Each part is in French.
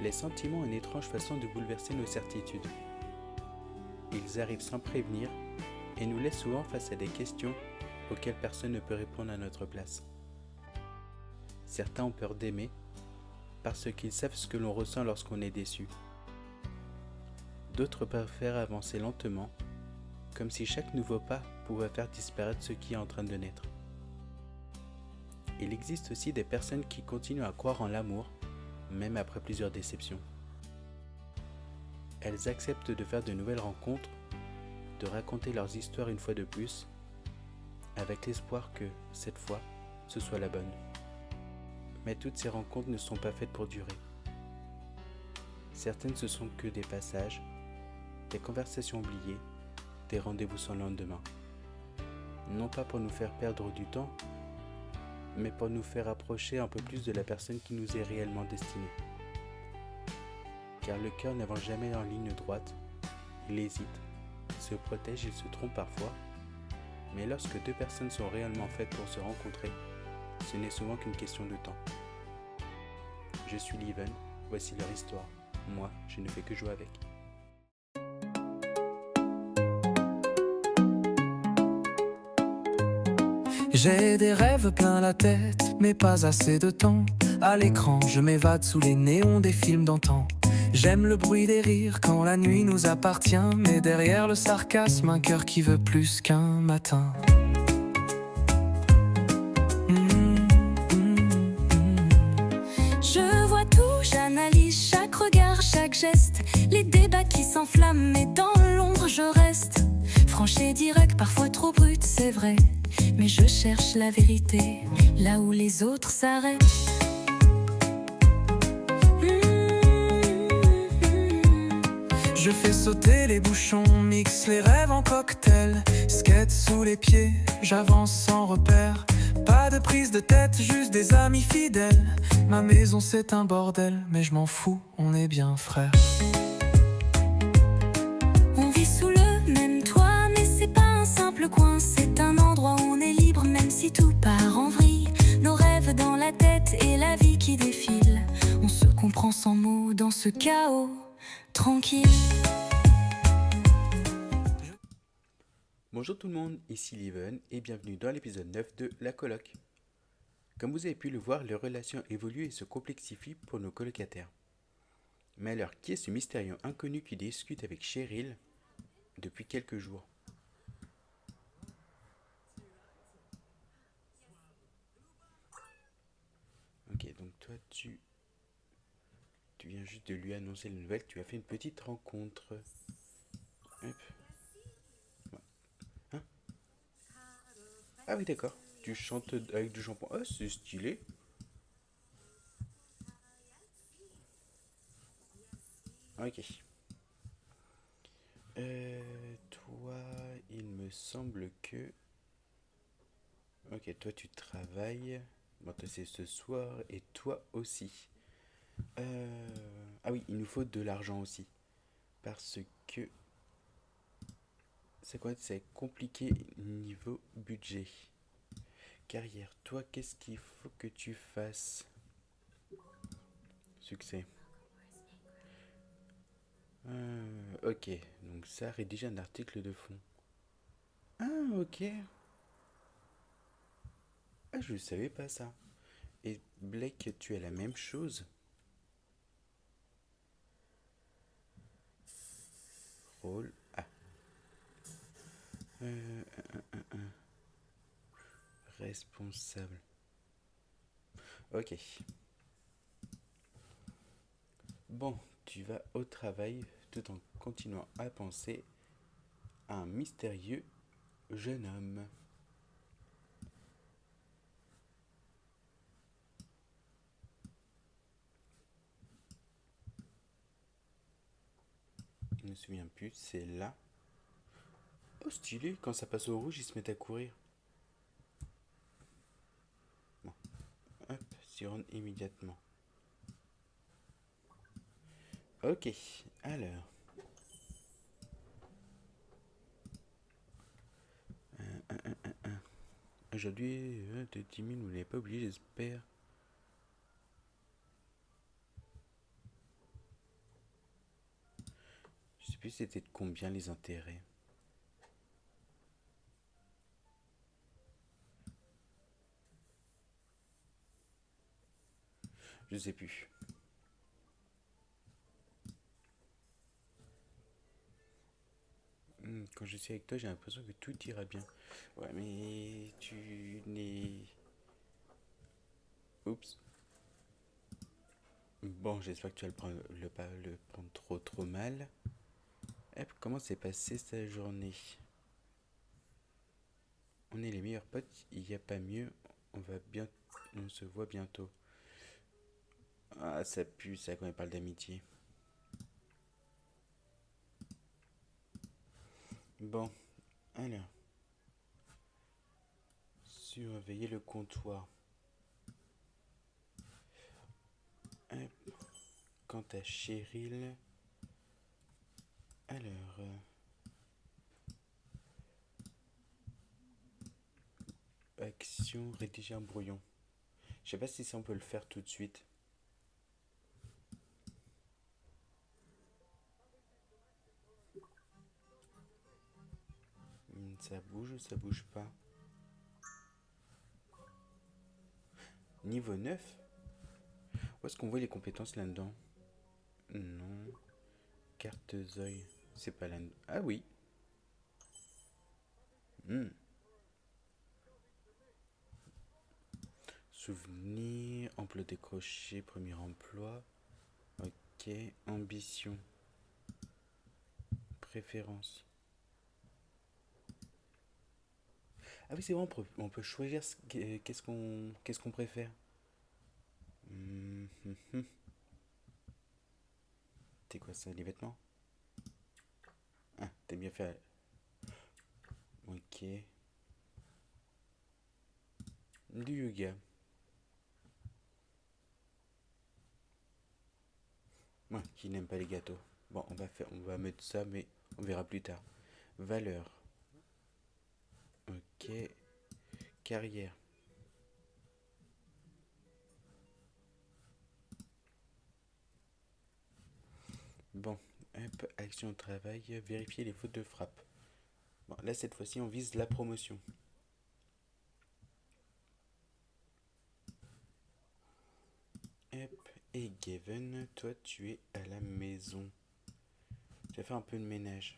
Les sentiments ont une étrange façon de bouleverser nos certitudes. Ils arrivent sans prévenir et nous laissent souvent face à des questions auxquelles personne ne peut répondre à notre place. Certains ont peur d'aimer parce qu'ils savent ce que l'on ressent lorsqu'on est déçu. D'autres préfèrent avancer lentement, comme si chaque nouveau pas pouvait faire disparaître ce qui est en train de naître. Il existe aussi des personnes qui continuent à croire en l'amour, même après plusieurs déceptions. Elles acceptent de faire de nouvelles rencontres, de raconter leurs histoires une fois de plus, avec l'espoir que, cette fois, ce soit la bonne. Mais toutes ces rencontres ne sont pas faites pour durer. Certaines ne sont que des passages, des conversations oubliées, des rendez-vous sans lendemain. Non pas pour nous faire perdre du temps, mais pour nous faire approcher un peu plus de la personne qui nous est réellement destinée. Car le cœur n'avance jamais en ligne droite, il hésite, se protège, il se trompe parfois, mais lorsque deux personnes sont réellement faites pour se rencontrer, ce n'est souvent qu'une question de temps. Je suis Liven, voici leur histoire. Moi, je ne fais que jouer avec. J'ai des rêves plein la tête, mais pas assez de temps. À l'écran, je m'évade sous les néons des films d'antan. J'aime le bruit des rires quand la nuit nous appartient, mais derrière le sarcasme, un cœur qui veut plus qu'un matin. Je vois tout, j'analyse chaque regard, chaque geste. Les débats qui s'enflamment, mais dans l'ombre je reste. Franche et direct, parfois trop brut, c'est vrai. Mais je cherche la vérité, là où les autres s'arrêtent. Je fais sauter les bouchons, mixe les rêves en cocktail. Skate sous les pieds, j'avance sans repère. Pas de prise de tête, juste des amis fidèles. Ma maison c'est un bordel, mais je m'en fous, on est bien frères. On vit sous le même toit, mais c'est pas un simple coin. C'est un endroit où on est libre, même si tout part en vrille. Nos rêves dans la tête et la vie qui défile. On se comprend sans mots dans ce chaos tranquille. Bonjour tout le monde, ici Liven et bienvenue dans l'épisode 9 de La Coloc. Comme vous avez pu le voir, les relations évoluent et se complexifient pour nos colocataires. Mais alors, qui est ce mystérieux inconnu qui discute avec Cheryl depuis quelques jours? Ok, donc toi tu viens juste de lui annoncer la nouvelle, tu as fait une petite rencontre. Hop. Hein? Ah oui d'accord, tu chantes avec du shampoing. Oh c'est stylé. Ok. Toi, il me semble que... Ok, toi tu travailles. Bon, toi c'est ce soir et toi aussi. Ah oui, il nous faut de l'argent aussi. Parce que... C'est quoi? C'est compliqué niveau budget. Carrière, toi, qu'est-ce qu'il faut que tu fasses? Succès. Ok, donc ça rédige un article de fond. Ah, ok. Ah, je ne savais pas ça. Et Blake, tu as la même chose? Rôle. Ah. Euh, Responsable. Ok. Bon, tu vas au travail tout en continuant à penser à un mystérieux jeune homme. Je ne me souviens plus, c'est là. Oh, stylé, quand ça passe au rouge, ils se mettent à courir. Bon, hop, s'y rendre immédiatement. Ok, alors. Aujourd'hui, de 10 000, vous n'avez pas oublié, j'espère. Je sais plus c'était de combien les intérêts. Je sais plus. Quand je suis avec toi, j'ai l'impression que tout ira bien. Ouais, mais tu n'es... Oups. Bon, j'espère que tu vas pas le prendre trop mal. Hop, comment s'est passée sa journée? On est les meilleurs potes, il n'y a pas mieux. On se voit bientôt. Ah, ça pue ça quand il parle d'amitié. Bon, alors. Surveiller le comptoir. Hop. Quant à Cheryl, alors, action, rédiger un brouillon. Je sais pas si ça on peut le faire tout de suite. Ça bouge ou ça bouge pas? Niveau 9. Où est-ce qu'on voit les compétences là-dedans? Non. Carte Zoï. C'est pas là. Ah oui. Hmm. Souvenir, emploi décroché, premier emploi. Ok. Ambition. Préférence. Ah oui, c'est vrai, on peut choisir qu'est-ce qu'on préfère. C'est quoi ça, les vêtements? Ah, t'as bien fait. Ok. Du yoga. Moi, qui n'aime pas les gâteaux. Bon, on va mettre ça, mais on verra plus tard. Valeur. Ok. Carrière. Bon, hop, action au travail, vérifier les fautes de frappe. Bon, là, cette fois-ci, on vise la promotion. Hop, et Gavin, toi, tu es à la maison. Tu vas faire un peu de ménage.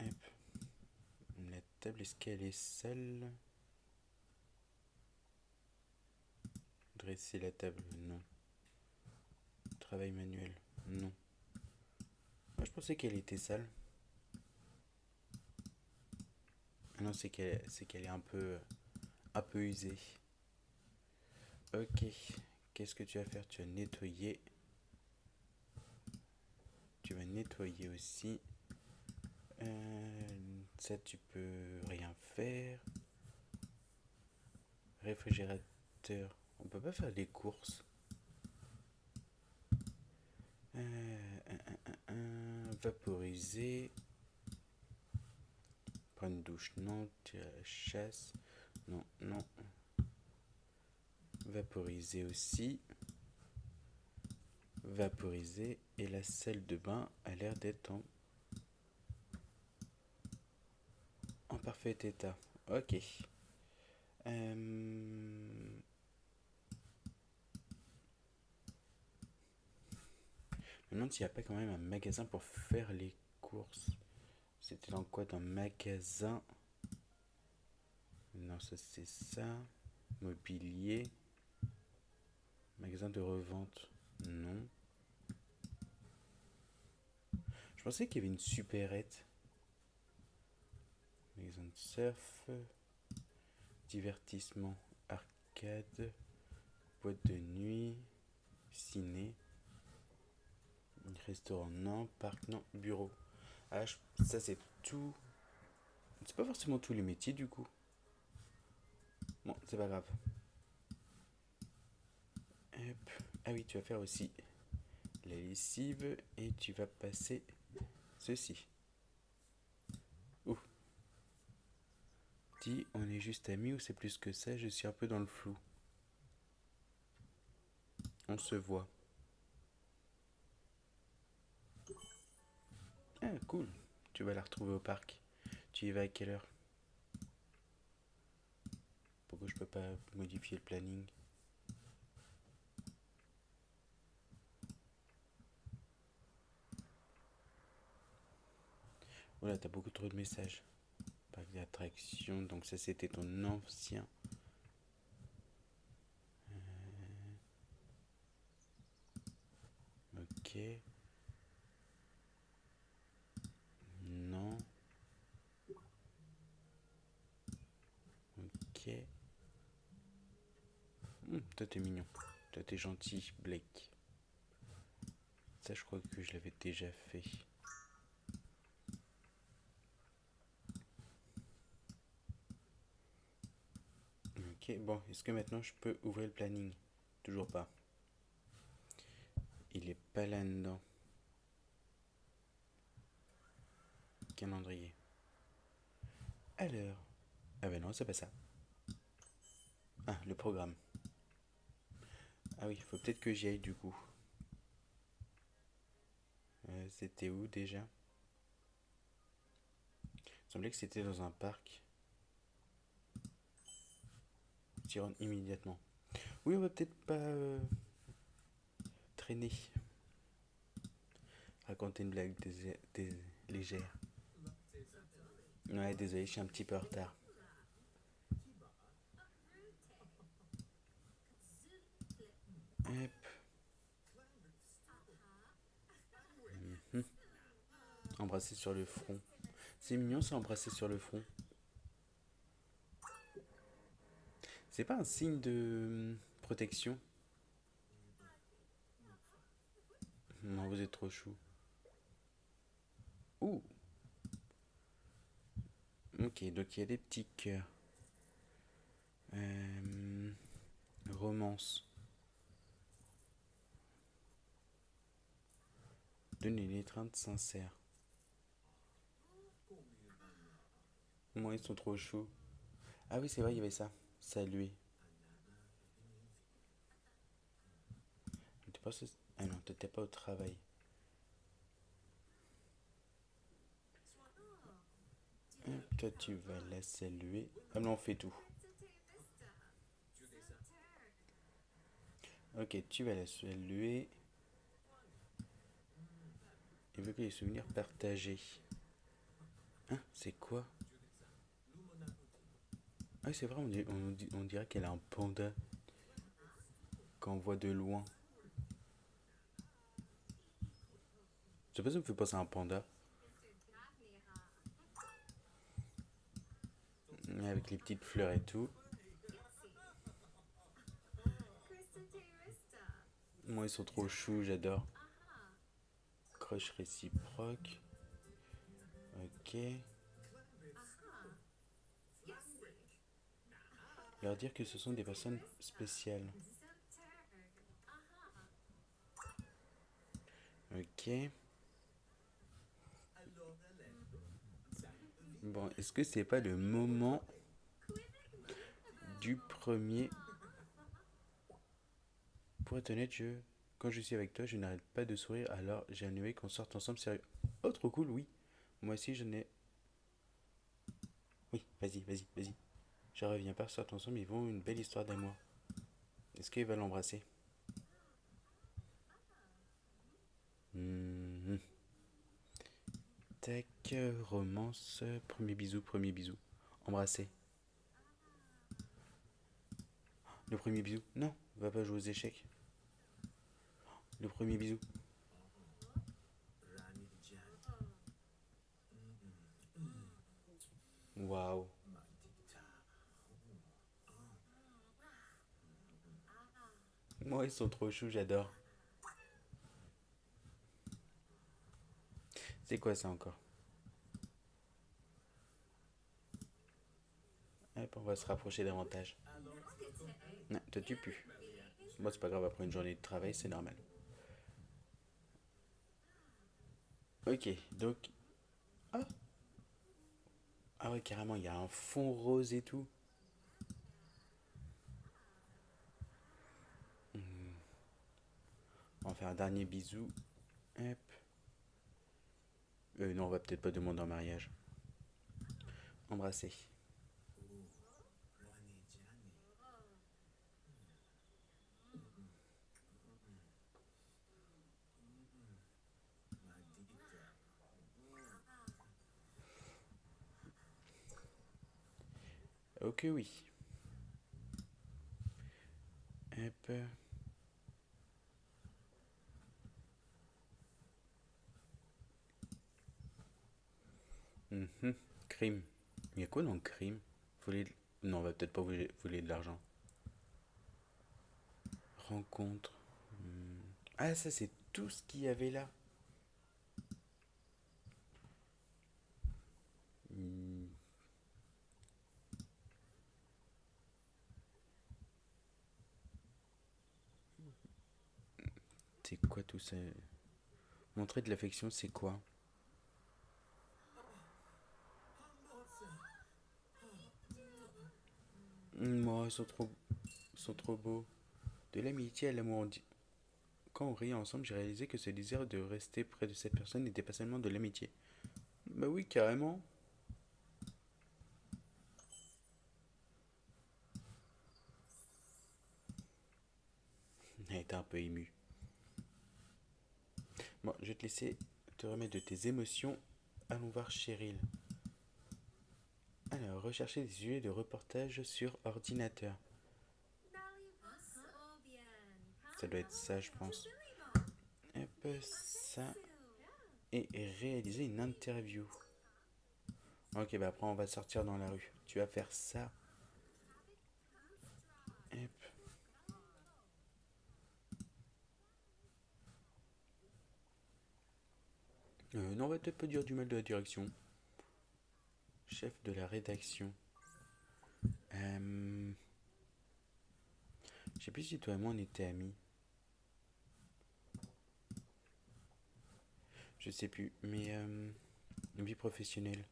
Hop. La table, est-ce qu'elle est sale? Dresser la table, non. Travail manuel, non. Moi, je pensais qu'elle était sale. Ah non, c'est qu'elle est un peu usée. Ok. Qu'est-ce que tu vas faire? Tu vas nettoyer. Tu vas nettoyer aussi. Ça, tu peux rien faire. Réfrigérateur. On peut pas faire des courses. Vaporiser. Prendre une douche, non. Tirer à la chasse. Non, non. Vaporiser aussi. Vaporiser. Et la salle de bain a l'air d'être en parfait état. Ok. Je me demande s'il n'y a pas quand même un magasin pour faire les courses. C'était dans quoi? Dans magasin? Non, ça c'est ça. Mobilier. Magasin de revente. Non. Je pensais qu'il y avait une supérette. Magasin de surf. Divertissement. Arcade. Boîte de nuit. Ciné. Restaurant, non. Parc, non. Bureau. Ah, ça c'est tout. C'est pas forcément tous les métiers du coup. Bon, c'est pas grave. Hop. Ah oui, tu vas faire aussi la lessive et tu vas passer ceci. Ouh. Dis, on est juste amis ou c'est plus que ça? Je suis un peu dans le flou. On se voit. Ah, cool. Tu vas la retrouver au parc. Tu y vas à quelle heure? Pourquoi je peux pas modifier le planning? Voilà, t'as beaucoup trop de messages. Parc d'attraction, donc ça c'était ton ancien. Ok. Non. Ok. Toi t'es mignon. Toi t'es gentil, Blake. Ça je crois que je l'avais déjà fait. Ok, bon, est-ce que maintenant je peux ouvrir le planning? Toujours pas. Il est pas là-dedans. Calendrier. Alors. Ah ben non, c'est pas ça. Ah, le programme. Ah oui, faut peut-être que j'y aille du coup. C'était où déjà? Il semblait que c'était dans un parc. J'y rentre immédiatement. Oui, on va peut-être pas traîner. Raconter une blague légère. Ouais, désolé, je suis un petit peu en retard. Hop. Embrasser sur le front. C'est mignon ça, embrasser sur le front. C'est pas un signe de protection? Non, vous êtes trop chou. Ouh. Ok, donc il y a des petits cœurs. Romance. Donnez une étreinte sincère. Moi, ils sont trop chauds. Ah oui, c'est vrai, il y avait ça. Saluer. T'es pas Ah non, t'étais pas au travail. Toi, tu vas la saluer. Ah non, on fait tout. Ok, tu vas la saluer. Évoquer les souvenirs partagés. Hein, c'est quoi? Ah, c'est vrai, on dirait qu'elle a un panda quand on voit de loin. Je sais pas si ça me fait penser à un panda. Avec les petites fleurs et tout. Moi, ils sont trop choux, j'adore. Crush réciproque. Ok. Leur dire que ce sont des personnes spéciales. Ok. Bon, est-ce que c'est pas le moment du premier? Pour être honnête, quand je suis avec toi, je n'arrête pas de sourire, alors j'ai annulé qu'on sorte ensemble sérieux. Oh, trop cool, oui. Moi aussi, je n'ai. Oui, vas-y, vas-y, vas-y. Je reviens pas, sortent ensemble, ils vont une belle histoire d'amour. Est-ce qu'il va l'embrasser? Tac, romance, premier bisou, premier bisou. Embrasser. Le premier bisou. Non, va pas jouer aux échecs. Le premier bisou. Waouh. Moi, ils sont trop choux, j'adore. C'est quoi ça encore? Hop, on va se rapprocher davantage. Non, toi tu pues. Moi, c'est pas grave, après une journée de travail, c'est normal. Ok, donc. Ah! Ah ouais, carrément, il y a un fond rose et tout. On va faire un dernier bisou. Hop. Non, on va peut-être pas demander en mariage. Embrasser. Ok, oui. Hop. Mhm. Crime. Il y a quoi dans le crime? Voler de... Non, on va peut-être pas voler de l'argent. Rencontre. Ah, ça, c'est tout ce qu'il y avait là. Hmm, C'est quoi tout ça? Montrer de l'affection, c'est quoi? Moi, ils sont trop beaux. De l'amitié à l'amour. Quand on riait ensemble, j'ai réalisé que ce désir de rester près de cette personne n'était pas seulement de l'amitié. Bah oui, carrément. Elle était un peu émue. Bon, je vais te laisser te remettre de tes émotions. Allons voir Cheryl. Alors, rechercher des sujets de reportage sur ordinateur. Ça doit être ça, je pense. Hop, ça. Et réaliser une interview. Ok, bah après, on va sortir dans la rue. Tu vas faire ça. Hop. Non, on va peut-être pas dire du mal de la direction. Chef de la rédaction. Je sais plus si toi et moi on était amis. Je sais plus. Mais vie professionnelle.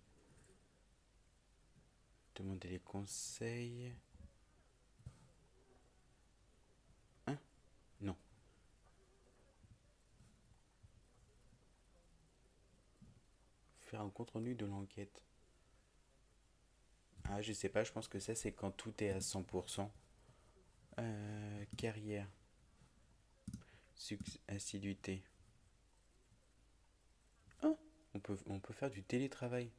Demander des conseils. Hein? Non. Faire un compte rendu de l'enquête. Ah, je sais pas, je pense que ça c'est quand tout est à 100%. Carrière. Assiduité. Ah, on peut faire du télétravail.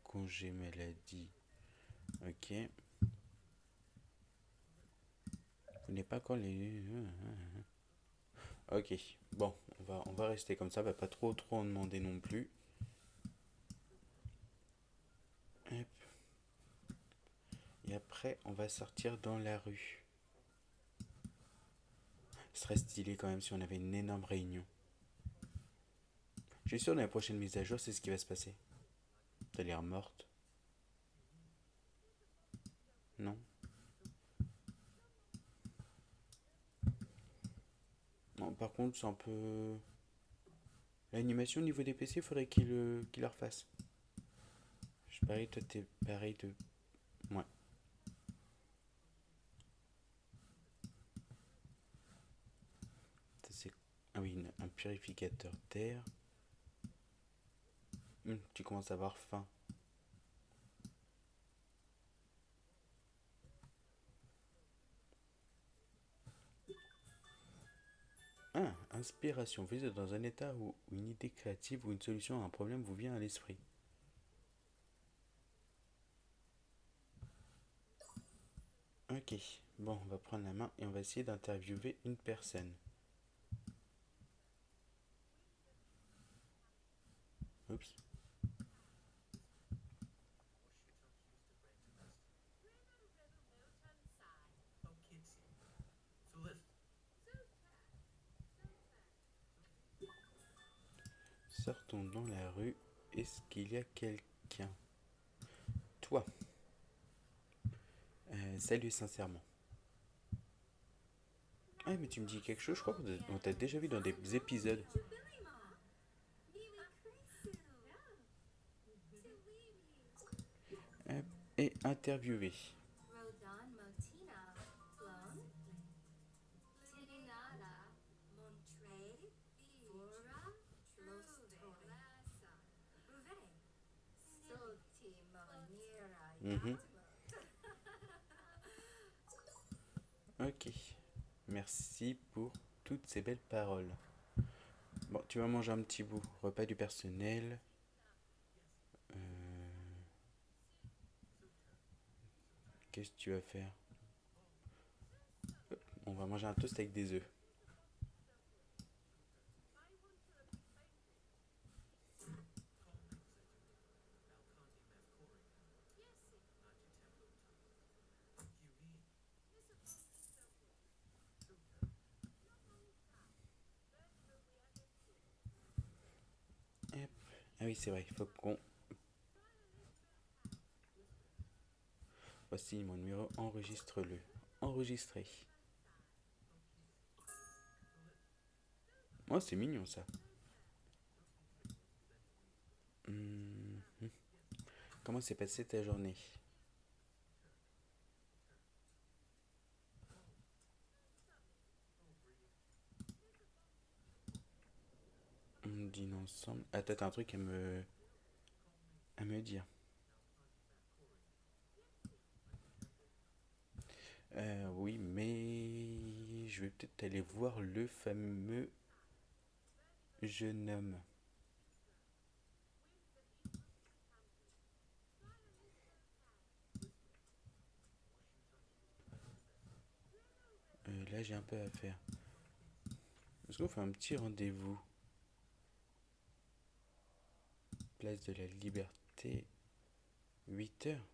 Congé maladie. Ok. Vous n'êtes pas encore les... Ok. Bon, on va rester comme ça. Va pas trop en demander non plus. Hop. Et après, on va sortir dans la rue. Ce serait stylé quand même si on avait une énorme réunion. Je suis sûr dans la prochaine mise à jour, c'est ce qui va se passer. T'as l'air morte. Non? Non, par contre, c'est un peu... L'animation au niveau des PC, il faudrait qu'il la refasse. Je parie, toi, t'es pareil de... Ouais. Ça, c'est... Ah oui, un purificateur d'air. Tu commences à avoir faim. Ah, inspiration. Vous êtes dans un état où une idée créative ou une solution à un problème vous vient à l'esprit. Ok, bon, on va prendre la main et on va essayer d'interviewer une personne. Oups. Sortons dans la rue. Est-ce qu'il y a quelqu'un? Toi. Salut sincèrement. Ah, mais tu me dis quelque chose, je crois qu'on t'a déjà vu dans des épisodes. Et interviewé. Mhm. Ok. Merci pour toutes ces belles paroles. Bon, tu vas manger un petit bout. Repas du personnel. Qu'est-ce que tu vas faire? On va manger un toast avec des œufs. Hop. Ah oui, c'est vrai, il faut qu'on... Voici mon numéro, enregistre-le. Enregistré. Oh, c'est mignon ça. Hum, Comment s'est passée ta journée? On dîne ensemble. Ah, t'as un truc à me dire. Oui, mais je vais peut-être aller voir le fameux jeune homme. Là, j'ai un peu à faire. Est-ce qu'on fait un petit rendez-vous? Place de la Liberté. 8 heures?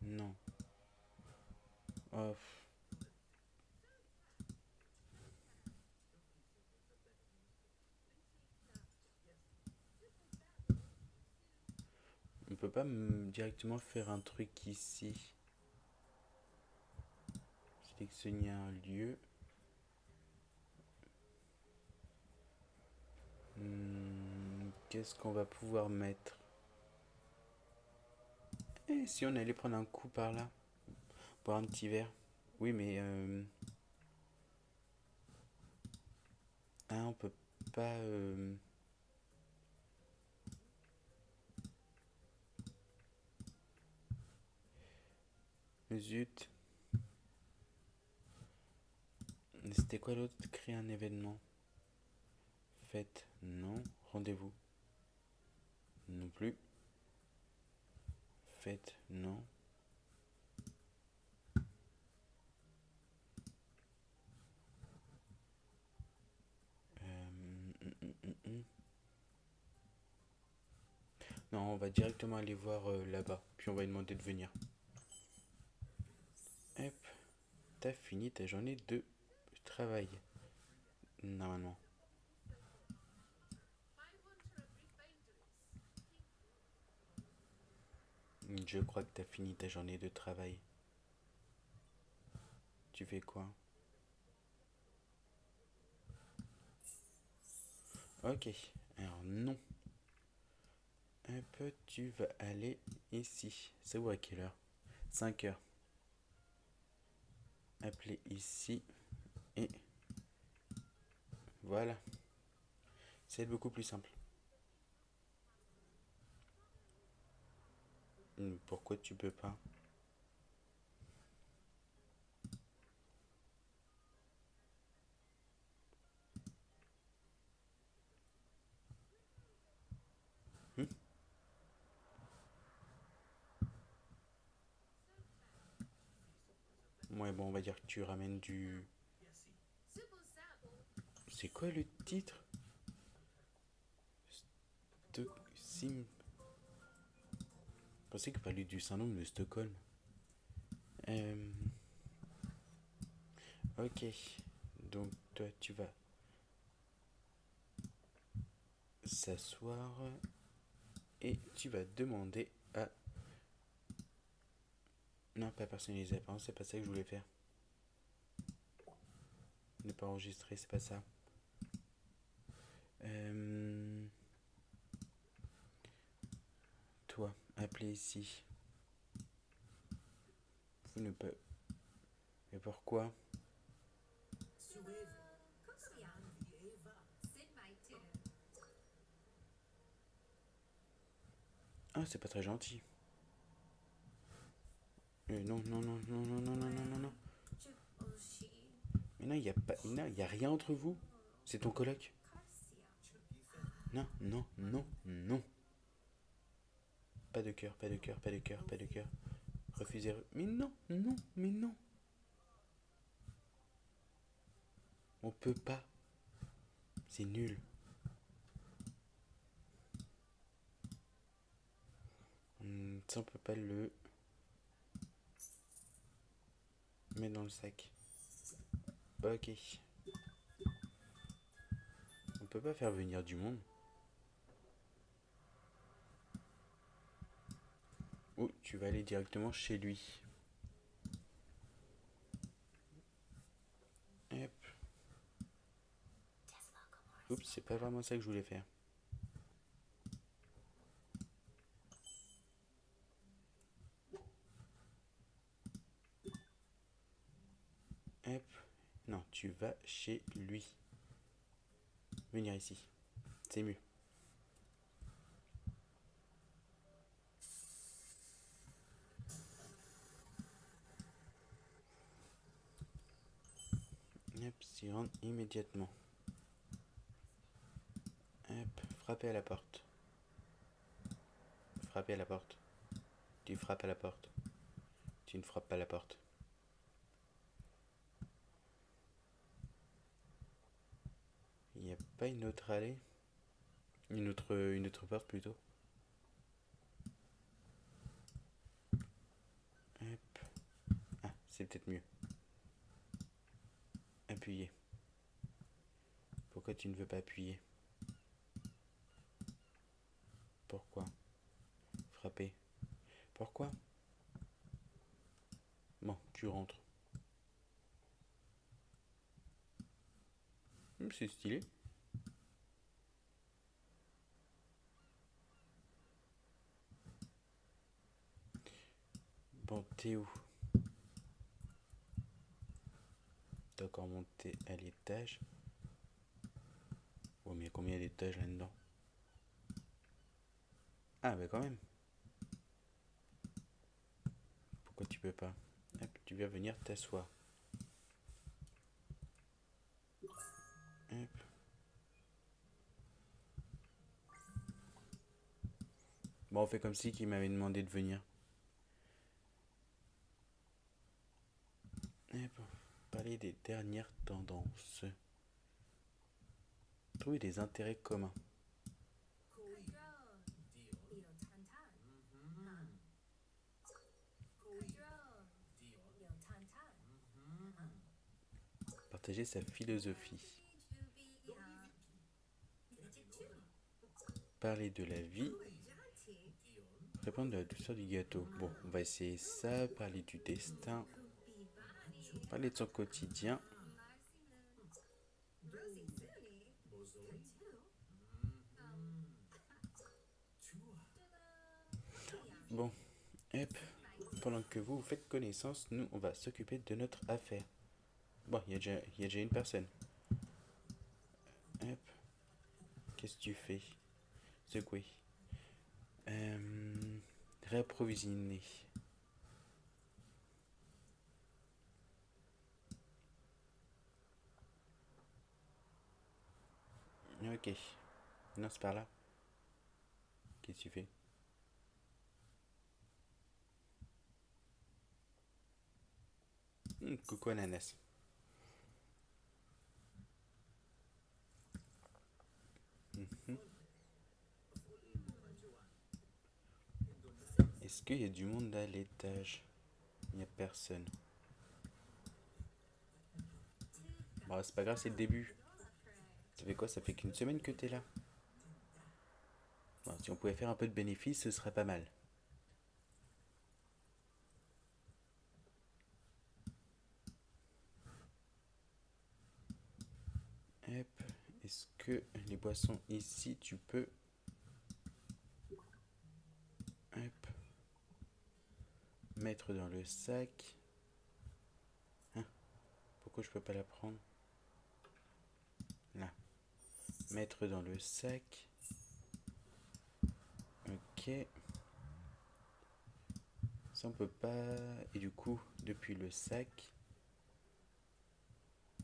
Non. Oh, on peut pas directement faire un truc ici. Sélectionner un lieu. Qu'est-ce qu'on va pouvoir mettre? Et si on allait prendre un coup par là? Boire un petit verre? Oui, mais... Ah, on peut pas... Zut. C'était quoi l'autre? Créer un événement. Fête? Non. Rendez-vous? Non plus. Fête? Non. Non, on va directement aller voir là-bas. Puis on va lui demander de venir. Hop. T'as fini ta journée de travail. Normalement. Je crois que t'as fini ta journée de travail. Tu fais quoi? Ok. Alors non. Hop, tu vas aller ici. C'est où à quelle heure? 5 heures. Appeler ici. Et voilà. C'est beaucoup plus simple. Pourquoi tu peux pas? Hmm. Ouais, bon, on va dire que tu ramènes du... C'est quoi le titre? Sim... Je pensais qu'il parlait du syndrome de Stockholm. Ok. Donc toi, tu vas s'asseoir et tu vas demander à... Non, pas personnaliser. Apparemment, c'est pas ça que je voulais faire. Ne pas enregistrer, c'est pas ça. Toi, appelez ici. Vous ne pas... Mais pourquoi? Ah, c'est pas très gentil. Non, non, non, non, non, non, non, non, non, non. Mais non, il n'y a pas. Non, il y a rien entre vous. C'est ton coloc. Non, non, non, non. Pas de cœur, pas de cœur, pas de cœur, pas de cœur. Refusez. Mais non, non, mais non. On peut pas. C'est nul. Ça, on peut pas le mettre dans le sac. Ok. On peut pas faire venir du monde. Ou tu vas aller directement chez lui. Hop. Oups, c'est pas vraiment ça que je voulais faire. Hop. Non, tu vas chez lui. Venir ici. C'est mieux. Hop, s'y rendre immédiatement. Hop, frappez à la porte. Frappez à la porte. Tu frappes à la porte. Tu ne frappes pas à la porte. Il n'y a pas une autre allée? Une autre porte plutôt. Hop. Ah, c'est peut-être mieux. Appuyez. Pourquoi tu ne veux pas appuyer? Pourquoi? Frapper. Pourquoi? Bon, tu rentres. C'est stylé. Bon, t'es où? T'as encore monté à l'étage. Oh, mais il y a combien d'étages là-dedans? Ah, bah quand même. Pourquoi tu peux pas? Hop, tu vas venir t'asseoir. Hop. Bon, on fait comme si qu'il m'avait demandé de venir. Hop. Parler des dernières tendances. Trouver des intérêts communs. Partager sa philosophie. Parler de la vie. Répondre de la douceur du gâteau. Bon, on va essayer ça. Parler du destin. Parler de son quotidien. Bon, hop. Pendant que vous faites connaissance, nous, on va s'occuper de notre affaire. Bon, il y a déjà une personne. Hop. Qu'est-ce que tu fais? Secouer. Réapprovisionner. Ok. Non, c'est par là. Qu'est-ce que tu fais? Coucou ananas. Est-ce qu'il y a du monde à l'étage? Il n'y a personne. Bon, c'est pas grave, c'est le début. Ça fait quoi? Ça fait qu'une semaine que t'es là. Bon, si on pouvait faire un peu de bénéfice, ce serait pas mal. Hop. Est-ce que les boissons ici, tu peux... Hop. Mettre dans le sac. Hein? Pourquoi je peux pas la prendre? Là. Mettre dans le sac. Ok. Ça on peut pas. Et du coup, depuis le sac,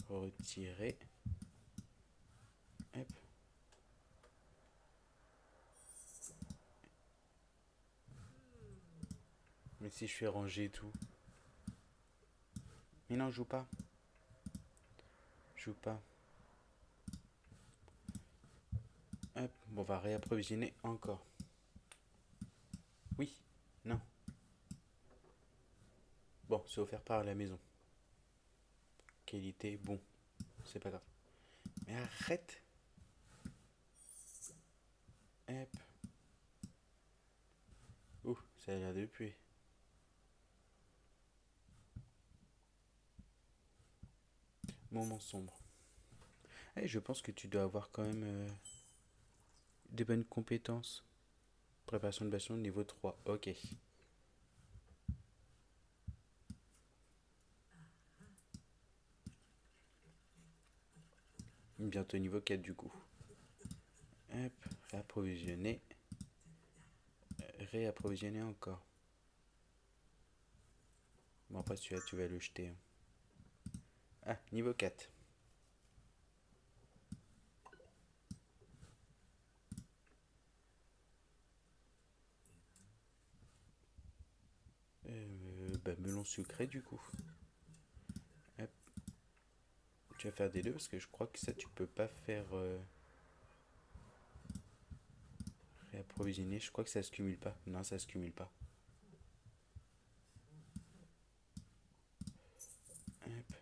retirer. Hop. Mais si je fais ranger tout. Mais non, joue pas. Joue pas. Hop, bon, on va réapprovisionner encore. Oui, non. Bon, c'est offert par la maison. Qualité, bon, c'est pas grave. Mais arrête. Hop. Ouh, ça a l'air de puer. Moment sombre. Eh, je pense que tu dois avoir quand même des bonnes compétences. Préparation de bastion niveau 3. Ok. Bientôt niveau 4 du coup. Hop, réapprovisionner. Réapprovisionner encore. Bon, après celui-là, tu vas le jeter. Ah, niveau 4. Melon sucré du coup. Hop. Tu vas faire des deux parce que je crois que ça tu peux pas faire réapprovisionner. Je crois que ça se cumule pas. Non, ça se cumule pas. Hop.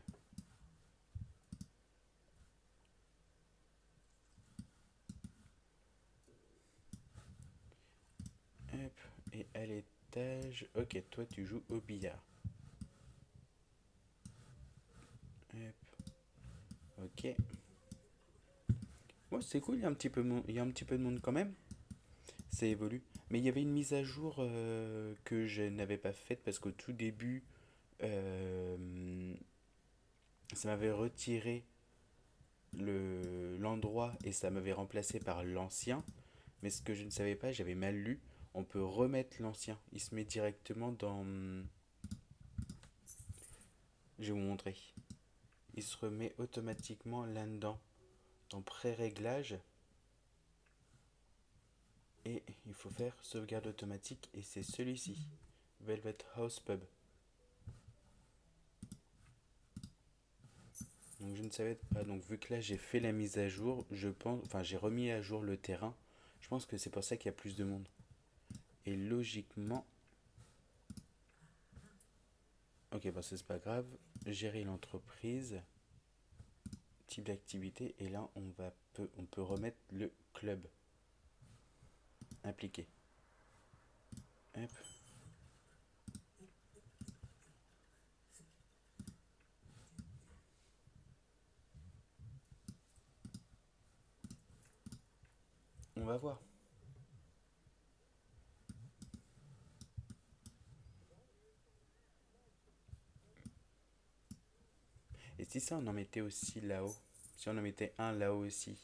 Hop. Et à l'étage. Ok, toi tu joues au billard. Hop. Ok. Bon, c'est cool, il y a un petit peu de monde quand même. Ça évolue. Mais il y avait une mise à jour que je n'avais pas faite parce qu'au tout début, euh, ça m'avait retiré l'endroit et ça m'avait remplacé par l'ancien. Mais ce que je ne savais pas, j'avais mal lu. On peut remettre l'ancien. Il se met directement dans. Je vais vous montrer. Il se remet automatiquement là-dedans. Dans pré-réglage. Et il faut faire sauvegarde automatique. Et c'est celui-ci. Velvet House Pub. Donc je ne savais pas. Donc vu que là j'ai fait la mise à jour, je pense. Enfin j'ai remis à jour le terrain. Je pense que c'est pour ça qu'il y a plus de monde. Et logiquement. Ok, bah c'est pas grave. Gérer l'entreprise. Type d'activité. Et là on peut remettre le club. Appliqué. Hop. On va voir. Et si ça on en mettait aussi là-haut. Si on en mettait un là-haut aussi.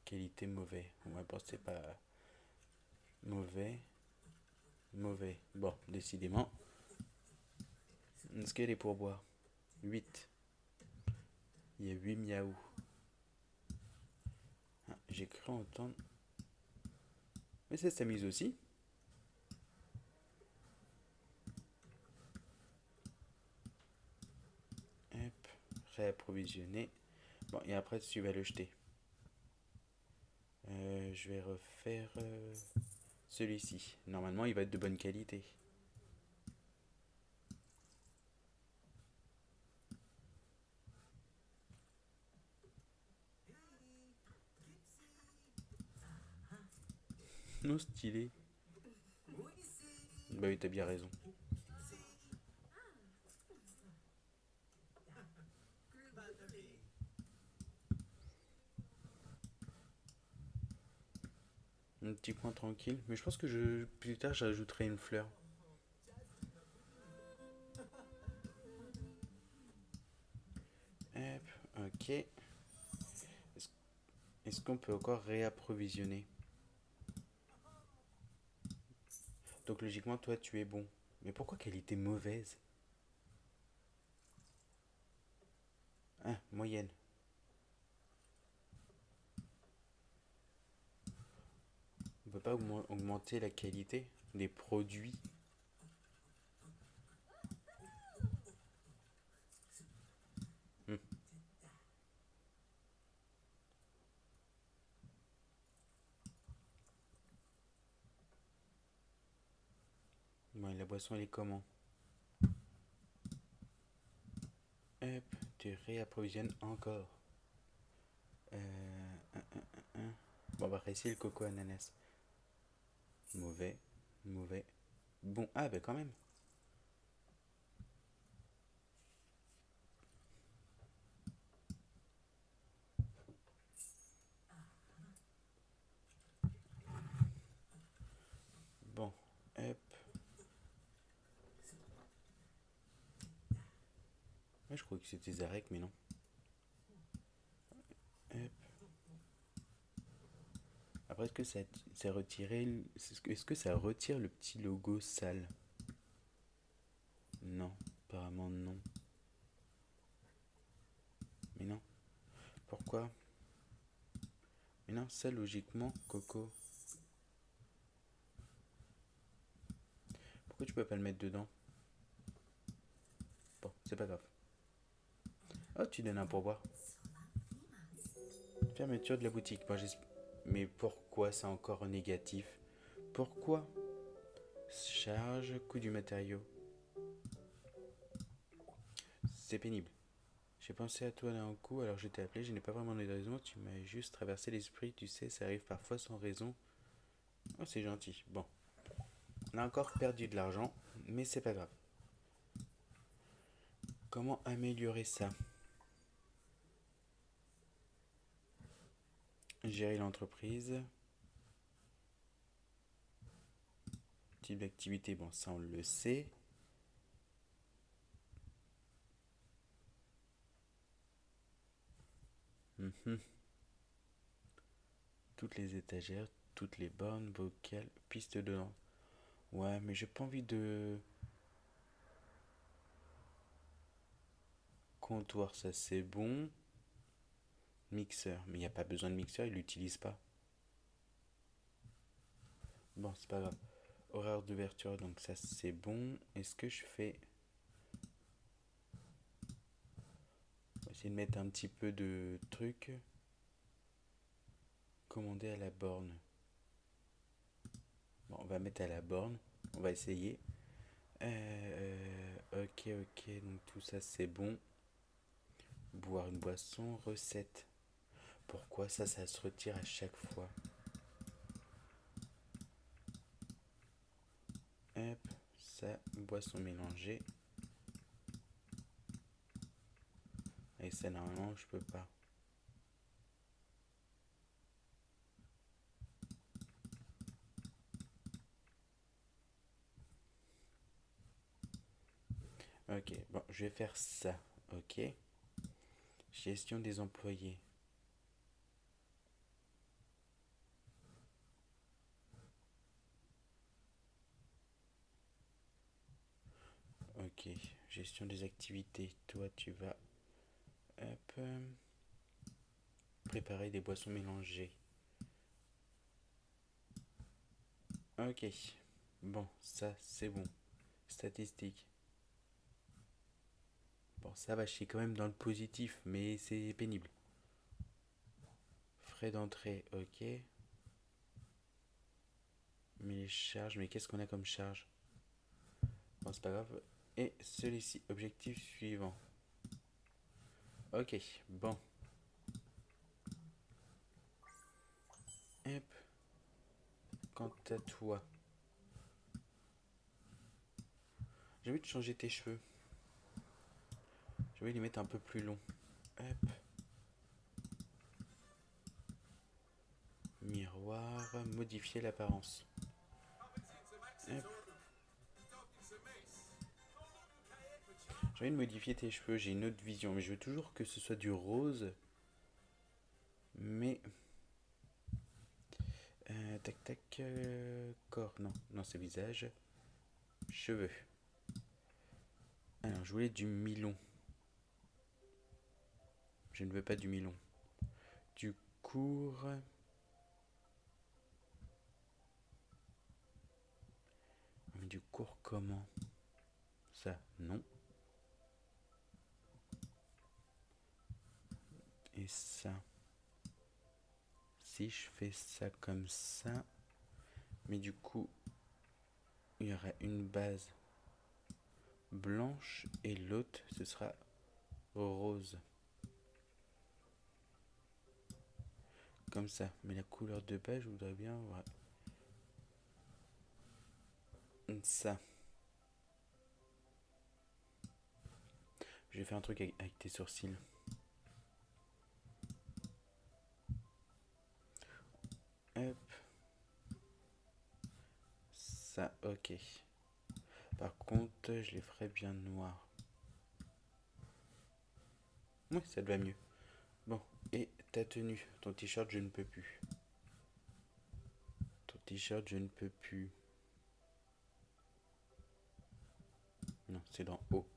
Qualité mauvais. Ouais, bon, c'est pas mauvais. Mauvais. Bon, décidément. Est-ce qu'elle est pour boire 8. Il y a 8 miaou. Ah, j'ai cru entendre. Mais ça s'amuse aussi. Hop. Réapprovisionner. Bon, et après, tu vas le jeter. Je vais refaire celui-ci. Normalement, il va être de bonne qualité. Non, stylé. Bah oui, t'as bien raison. Un petit coin tranquille. Mais je pense que plus tard, j'ajouterai une fleur. Hop, ok. Ok. Est-ce qu'on peut encore réapprovisionner? Donc logiquement, toi, tu es bon. Mais pourquoi qualité mauvaise? Ah, moyenne. On peut pas augmenter la qualité des produits? Hmm. Bon, et la boisson, elle est comment? Hop, tu réapprovisionnes encore. Bon, on va réessayer le coco ananas. Mauvais, mauvais. Bon, ah bah quand même. Bon, hop. Ouais, je crois que c'était Zarek, mais non. Hop. Après, est-ce que ça retiré, est-ce que ça retire le petit logo sale? Non, apparemment non. Mais non. Pourquoi? Mais non, ça logiquement, Coco. Pourquoi tu peux pas le mettre dedans? Bon, c'est pas grave. Oh, tu donnes un pourboire. Fermeture de la boutique. Bon, mais pourquoi c'est encore négatif? Pourquoi? Charge, coût du matériau. C'est pénible. J'ai pensé à toi d'un coup, alors je t'ai appelé, je n'ai pas vraiment de raison, tu m'as juste traversé l'esprit, tu sais, ça arrive parfois sans raison. Oh, c'est gentil. Bon. On a encore perdu de l'argent, mais c'est pas grave. Comment améliorer ça? Gérer l'entreprise. Type d'activité, bon, ça on le sait. Mhm. Toutes les étagères, toutes les bornes vocales, piste de danse. Ouais, mais j'ai pas envie de comptoir, ça c'est bon. Mixeur, mais il n'y a pas besoin de mixeur, il l'utilise pas. Bon, c'est pas grave. Horaire d'ouverture, donc ça c'est bon. Est-ce que je fais... On va essayer de mettre un petit peu de trucs. Commander à la borne. Bon, on va mettre à la borne. On va essayer. Ok, ok, donc tout ça c'est bon. Boire une boisson, recette. Pourquoi ça se retire à chaque fois? Hop, ça, boisson mélangée. Et ça, normalement, je peux pas. Ok, bon, je vais faire ça. Ok. Gestion des employés. Ok. Gestion des activités. Toi, tu vas... Hop. Préparer des boissons mélangées. Ok. Bon, ça, c'est bon. Statistiques. Bon, ça va, je suis quand même dans le positif, mais c'est pénible. Frais d'entrée, ok. Mais les charges, mais qu'est-ce qu'on a comme charge? Bon, c'est pas grave. Et celui-ci, objectif suivant. Ok, bon. Hop. Quant à toi, j'ai envie de changer tes cheveux. Je vais les mettre un peu plus longs. Hop. Miroir, modifier l'apparence. Hop. J'ai envie de modifier tes cheveux, j'ai une autre vision, mais je veux toujours que ce soit du rose. Mais... tac tac... corps, non, non c'est visage. Cheveux. Alors je voulais du mi-long. Je ne veux pas du mi-long. Du court... Mais du court comment? Ça, non. Et ça. Si je fais ça comme ça, mais du coup, il y aura une base blanche et l'autre, ce sera rose. Comme ça. Mais la couleur de base, je voudrais bien avoir ça. Je vais faire un truc avec tes sourcils. Hop. Ça, ok. Par contre, je les ferai bien noirs. Oui, ça te va mieux. Bon, et ta tenue, ton t-shirt, je ne peux plus. Ton t-shirt, je ne peux plus. Non, c'est dans haut.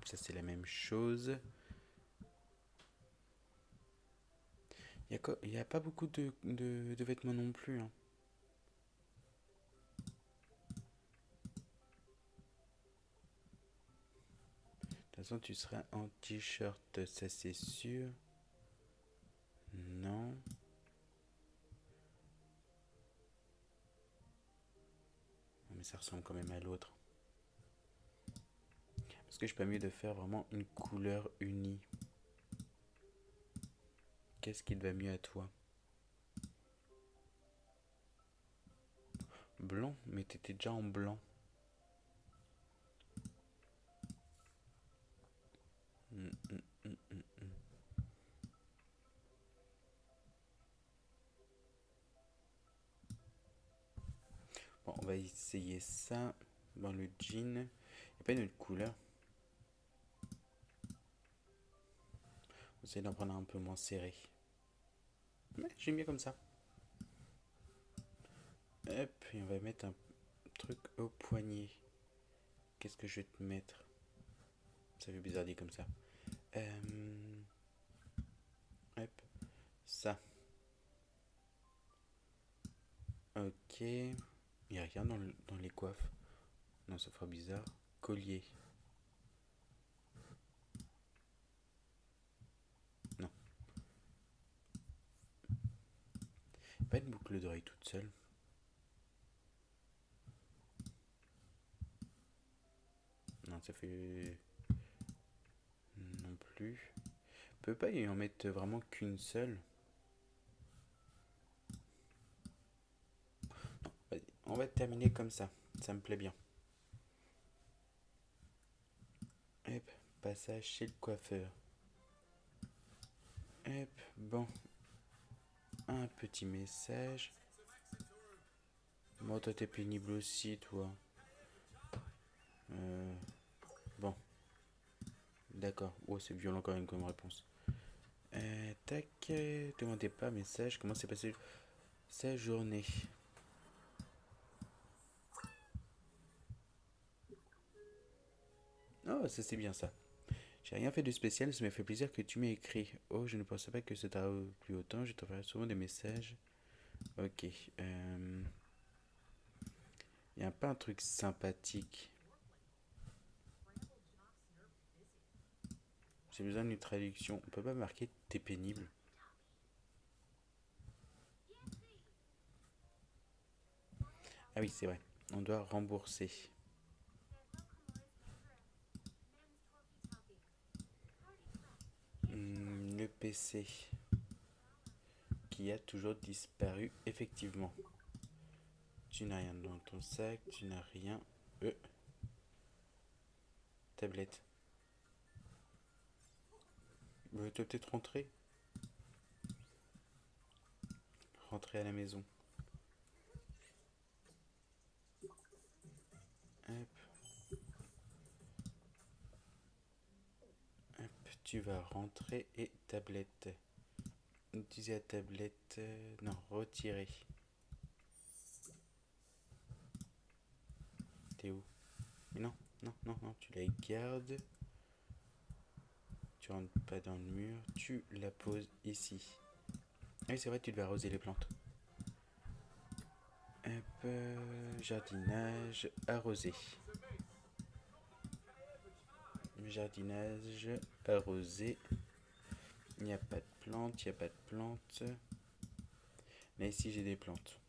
Ça, c'est la même chose. Il n'y a pas beaucoup de vêtements non plus. Hein. De toute façon, tu seras en t-shirt, ça c'est sûr. Non. Mais ça ressemble quand même à l'autre. Est-ce que je peux mieux de faire vraiment une couleur unie? Qu'est-ce qui te va mieux à toi? Blanc? Mais t'étais déjà en blanc. Bon, on va essayer ça dans le jean. Il n'y a pas une autre couleur. On va essayer d'en prendre un peu moins serré. Mais j'aime bien comme ça. Hop, et on va mettre un truc au poignet. Qu'est-ce que je vais te mettre? Ça fait bizarre dit comme ça. Hop, ça. Ok. Il n'y a rien dans les coiffes. Non, ça fera bizarre. Collier. Non. Pas une boucle d'oreille toute seule. Non, ça fait... Non plus. On peut pas y en mettre vraiment qu'une seule. Non, vas-y. On va terminer comme ça. Ça me plaît bien. Hop, passage chez le coiffeur. Hop, bon. Un petit message. Bon, toi t'es pénible aussi, toi. Bon. D'accord. Oh, c'est violent quand même comme réponse. Tac. Demandez pas message. Comment s'est passé sa journée? Oh, ça c'est bien ça. J'ai rien fait de spécial, ça m'a fait plaisir que tu m'aies écrit. Oh, je ne pensais pas que ça t'arrive plus autant. Je t'enverrai souvent des messages. Ok. Il n'y a pas un truc sympathique. J'ai besoin d'une traduction. On peut pas marquer t'es pénible. Ah oui, c'est vrai. On doit rembourser. Le PC qui a toujours disparu, effectivement. Tu n'as rien dans ton sac, tu n'as rien. Tablette. Tu vas peut-être rentrer. Rentrer à la maison. tu vas rentrer et tablette. Utiliser la tablette. Non, retirer. T'es où? Mais non, non, non, non, tu la gardes. Tu rentres pas dans le mur. Tu la poses ici. Ah oui, c'est vrai, tu devais arroser les plantes. Hop, jardinage, arrosé. Jardinage, arrosé. Il n'y a pas de plantes, il n'y a pas de plantes. Mais ici, j'ai des plantes.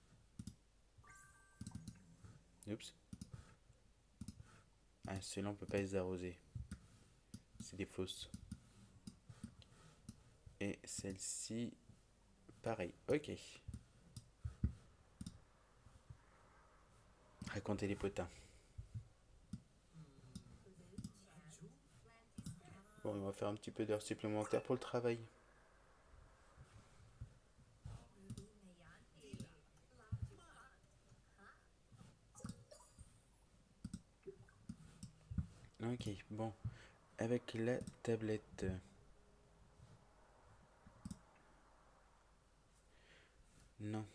Oups. Ah, ceux-là, on peut pas les arroser. C'est des fausses. Et celle-ci, pareil. Ok. Racontez les potins. Bon, on va faire un petit peu d'heures supplémentaires pour le travail. Ok, bon. Avec la tablette. Non.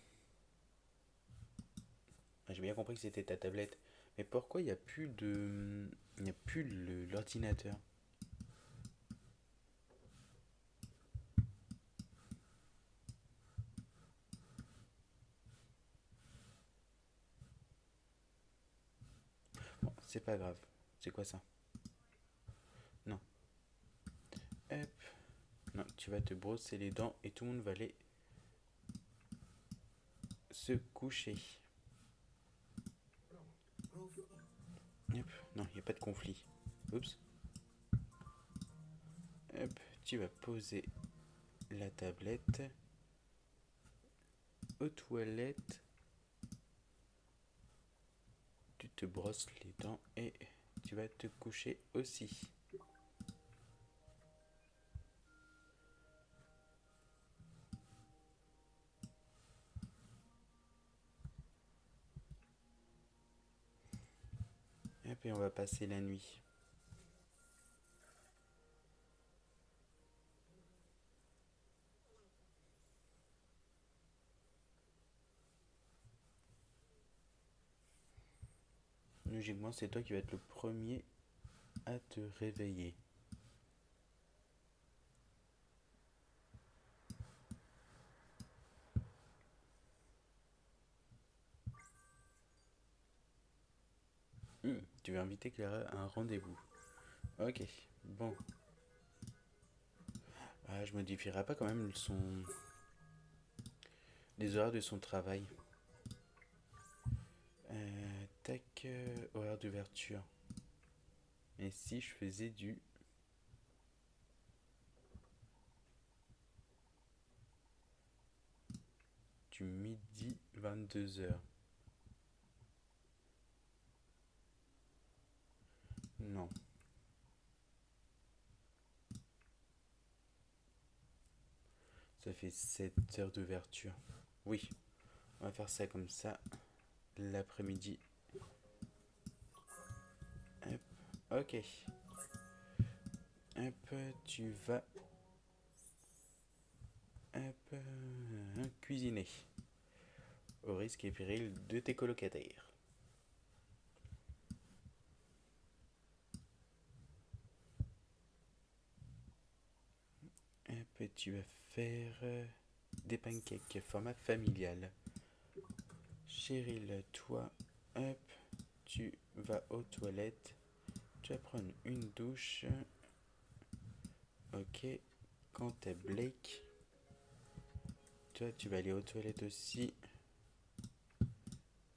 Ah, j'ai bien compris que c'était ta tablette. Mais pourquoi il n'y a plus de... Il n'y a plus l'ordinateur? Bon, c'est pas grave. C'est quoi ça? Non. Hop. Non, tu vas te brosser les dents et tout le monde va aller se coucher. Hop. Non, il n'y a pas de conflit. Oups. Hop. Tu vas poser la tablette aux toilettes. Tu te brosses les dents et tu vas te coucher aussi. Et on va passer la nuit. Logiquement, c'est toi qui vas être le premier à te réveiller. Tu vas inviter Clara à un rendez-vous. Ok, bon. Ah, je modifierai pas quand même les horaires de son travail. Tac, horaire d'ouverture. Et si je faisais du midi 22h? Non. Ça fait 7 heures d'ouverture. Oui, on va faire ça comme ça. L'après-midi. Hop, ok. Hop, tu vas hop, cuisiner. Au risque et péril de tes colocataires. Hop, tu vas faire des pancakes format familial. Cheryl, toi, hop, tu vas aux toilettes. Tu vas prendre une douche. Ok. Quant à Blake, toi, tu vas aller aux toilettes aussi.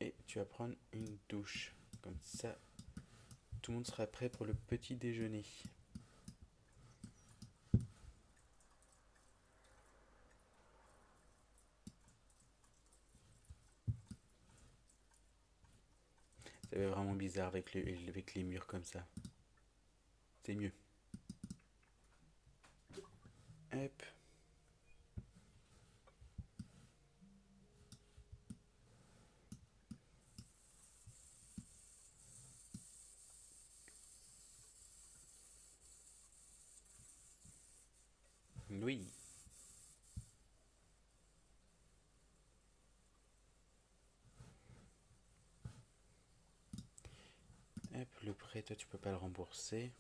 Et tu vas prendre une douche. Comme ça, tout le monde sera prêt pour le petit déjeuner. Ça va être vraiment bizarre avec les murs comme ça. C'est mieux. Hop. Oui. Hop, le prêt, toi tu peux pas le rembourser.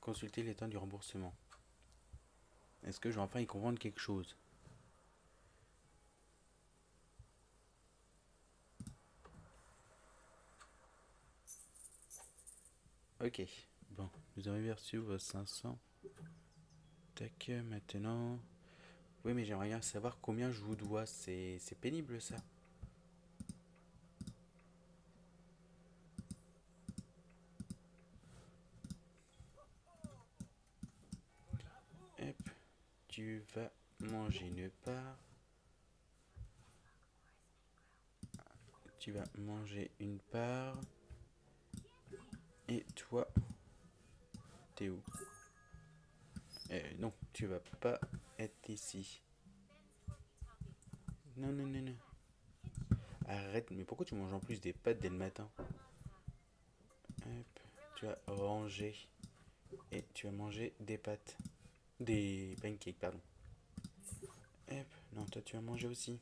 Consulter les temps du remboursement. Est-ce que je vais enfin y comprendre quelque chose? Ok, bon, vous avez bien reçu vos 500. Tac, maintenant. Oui, mais j'aimerais bien savoir combien je vous dois. C'est pénible ça. Hop, tu vas manger une part. Tu vas manger une part. Et toi, t'es où? Non, tu vas pas être ici. Non, non, non, non. Arrête, mais pourquoi tu manges en plus des pâtes dès le matin? Hop, tu vas ranger. Et tu vas manger des pâtes. Des pancakes, pardon. Hop, non, toi tu vas manger aussi.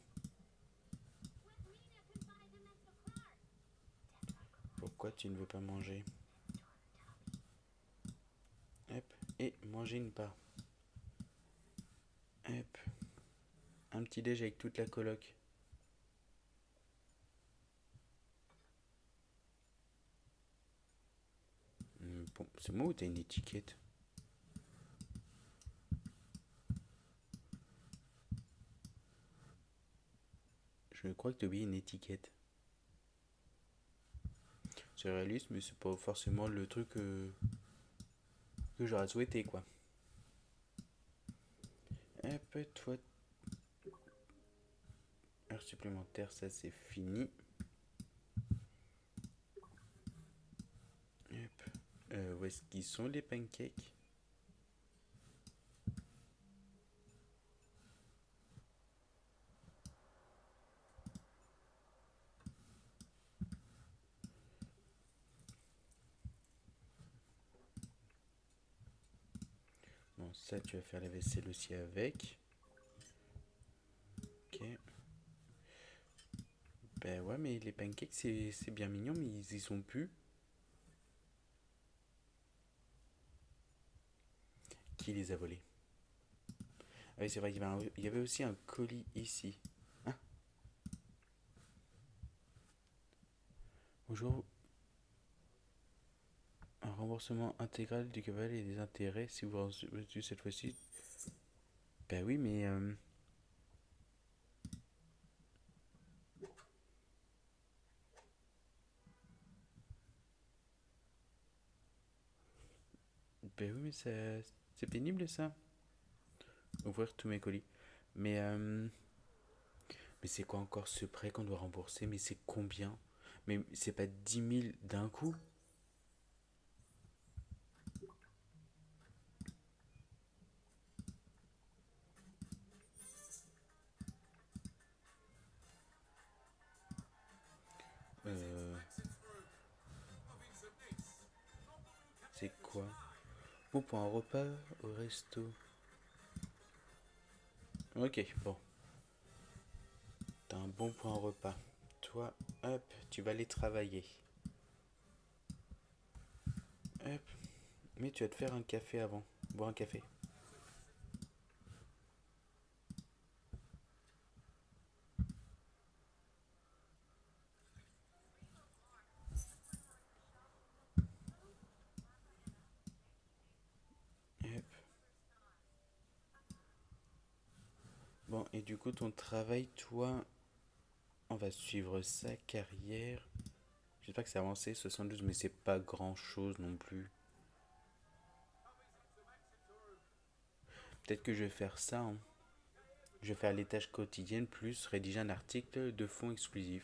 Pourquoi tu ne veux pas manger? Hop, et manger une part. Hop, un petit déj avec toute la coloc. Bon, c'est moi ou t'as une étiquette? Je crois que t'as oublié une étiquette. C'est réaliste, mais c'est pas forcément le truc que j'aurais souhaité, quoi. Hop, toi. Heure supplémentaire, ça c'est fini. Hop. Où est-ce qu'ils sont les pancakes? Bon, ça tu vas faire la vaisselle aussi avec. Ok. Ben ouais, mais les pancakes c'est bien mignon, mais ils y sont plus. Qui les a volés? Ah oui, c'est vrai, il y avait aussi un colis ici. Ah, bonjour. Un remboursement intégral du cabal et des intérêts si vous reçu cette fois-ci. Ben oui, mais ben oui, mais c'est pénible ça. Ouvrir tous mes colis. Mais mais c'est quoi encore ce prêt qu'on doit rembourser? Mais c'est combien? Mais c'est pas 10 000 d'un coup? Euh, c'est quoi? Bon, pour un repas au resto. Ok, bon. T'as un bon point repas. Toi, hop, tu vas aller travailler. Hop, mais tu vas te faire un café avant. Boire un café. Hop. Bon, et du coup, ton travail, toi, on va suivre sa carrière. J'espère que c'est avancé, 72, mais c'est pas grand chose non plus. Peut-être que je vais faire ça, hein. Je vais faire les tâches quotidiennes plus rédiger un article de fond exclusif.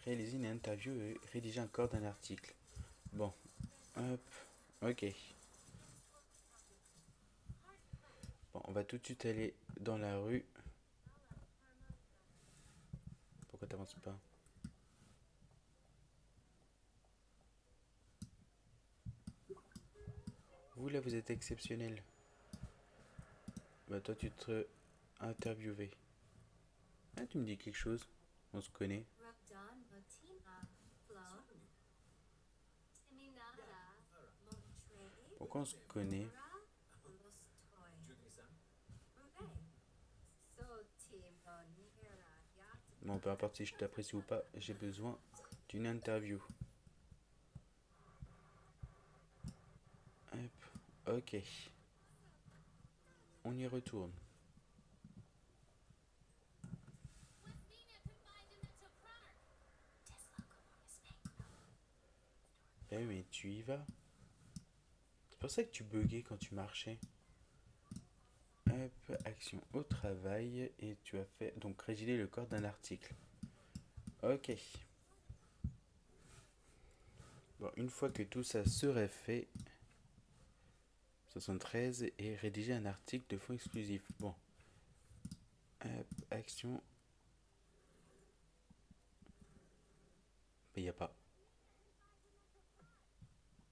Réaliser une interview et rédiger un corps d'un article. Bon, hop, ok. va tout de suite aller dans la rue. Pourquoi t'avances pas? Vous là, vous êtes exceptionnel. Bah toi, tu te interviewé. Ah, tu me dis quelque chose. On se connaît. Pourquoi on se connaît? Bon, peu importe si je t'apprécie ou pas, j'ai besoin d'une interview. Hop, ok. On y retourne. Eh mais tu y vas. C'est pour ça que tu buguais quand tu marchais. Hop, action au travail et tu as fait donc rédiger le corps d'un article. Ok. Bon, une fois que tout ça serait fait, 73 et rédiger un article de fond exclusif. Bon. Hop, action. Mais y a pas.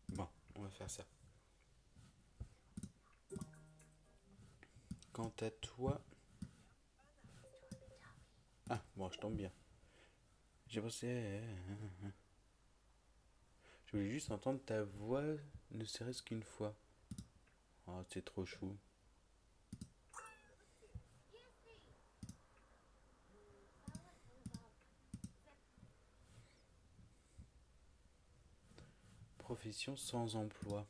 Bon, on va faire ça. Quant à toi. Ah, bon, je tombe bien. J'ai pensé. Je voulais juste entendre ta voix, ne serait-ce qu'une fois. Oh, c'est trop chou. Profession sans emploi.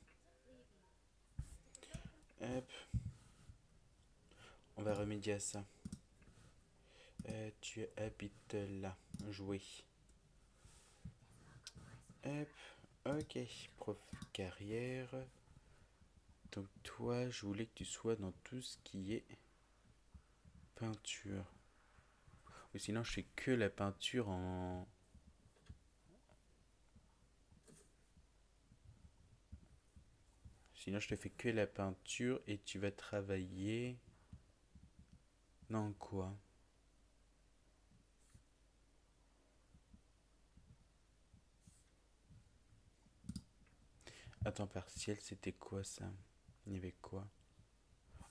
Hop. On va remédier à ça. Tu habites là. Jouer. Hop. Ok. Prof carrière. Donc toi, je voulais que tu sois dans tout ce qui est peinture. Ou sinon, je fais que la peinture en... Sinon, je te fais que la peinture et tu vas travailler... Non, quoi? À temps partiel, c'était quoi ça? Il y avait quoi?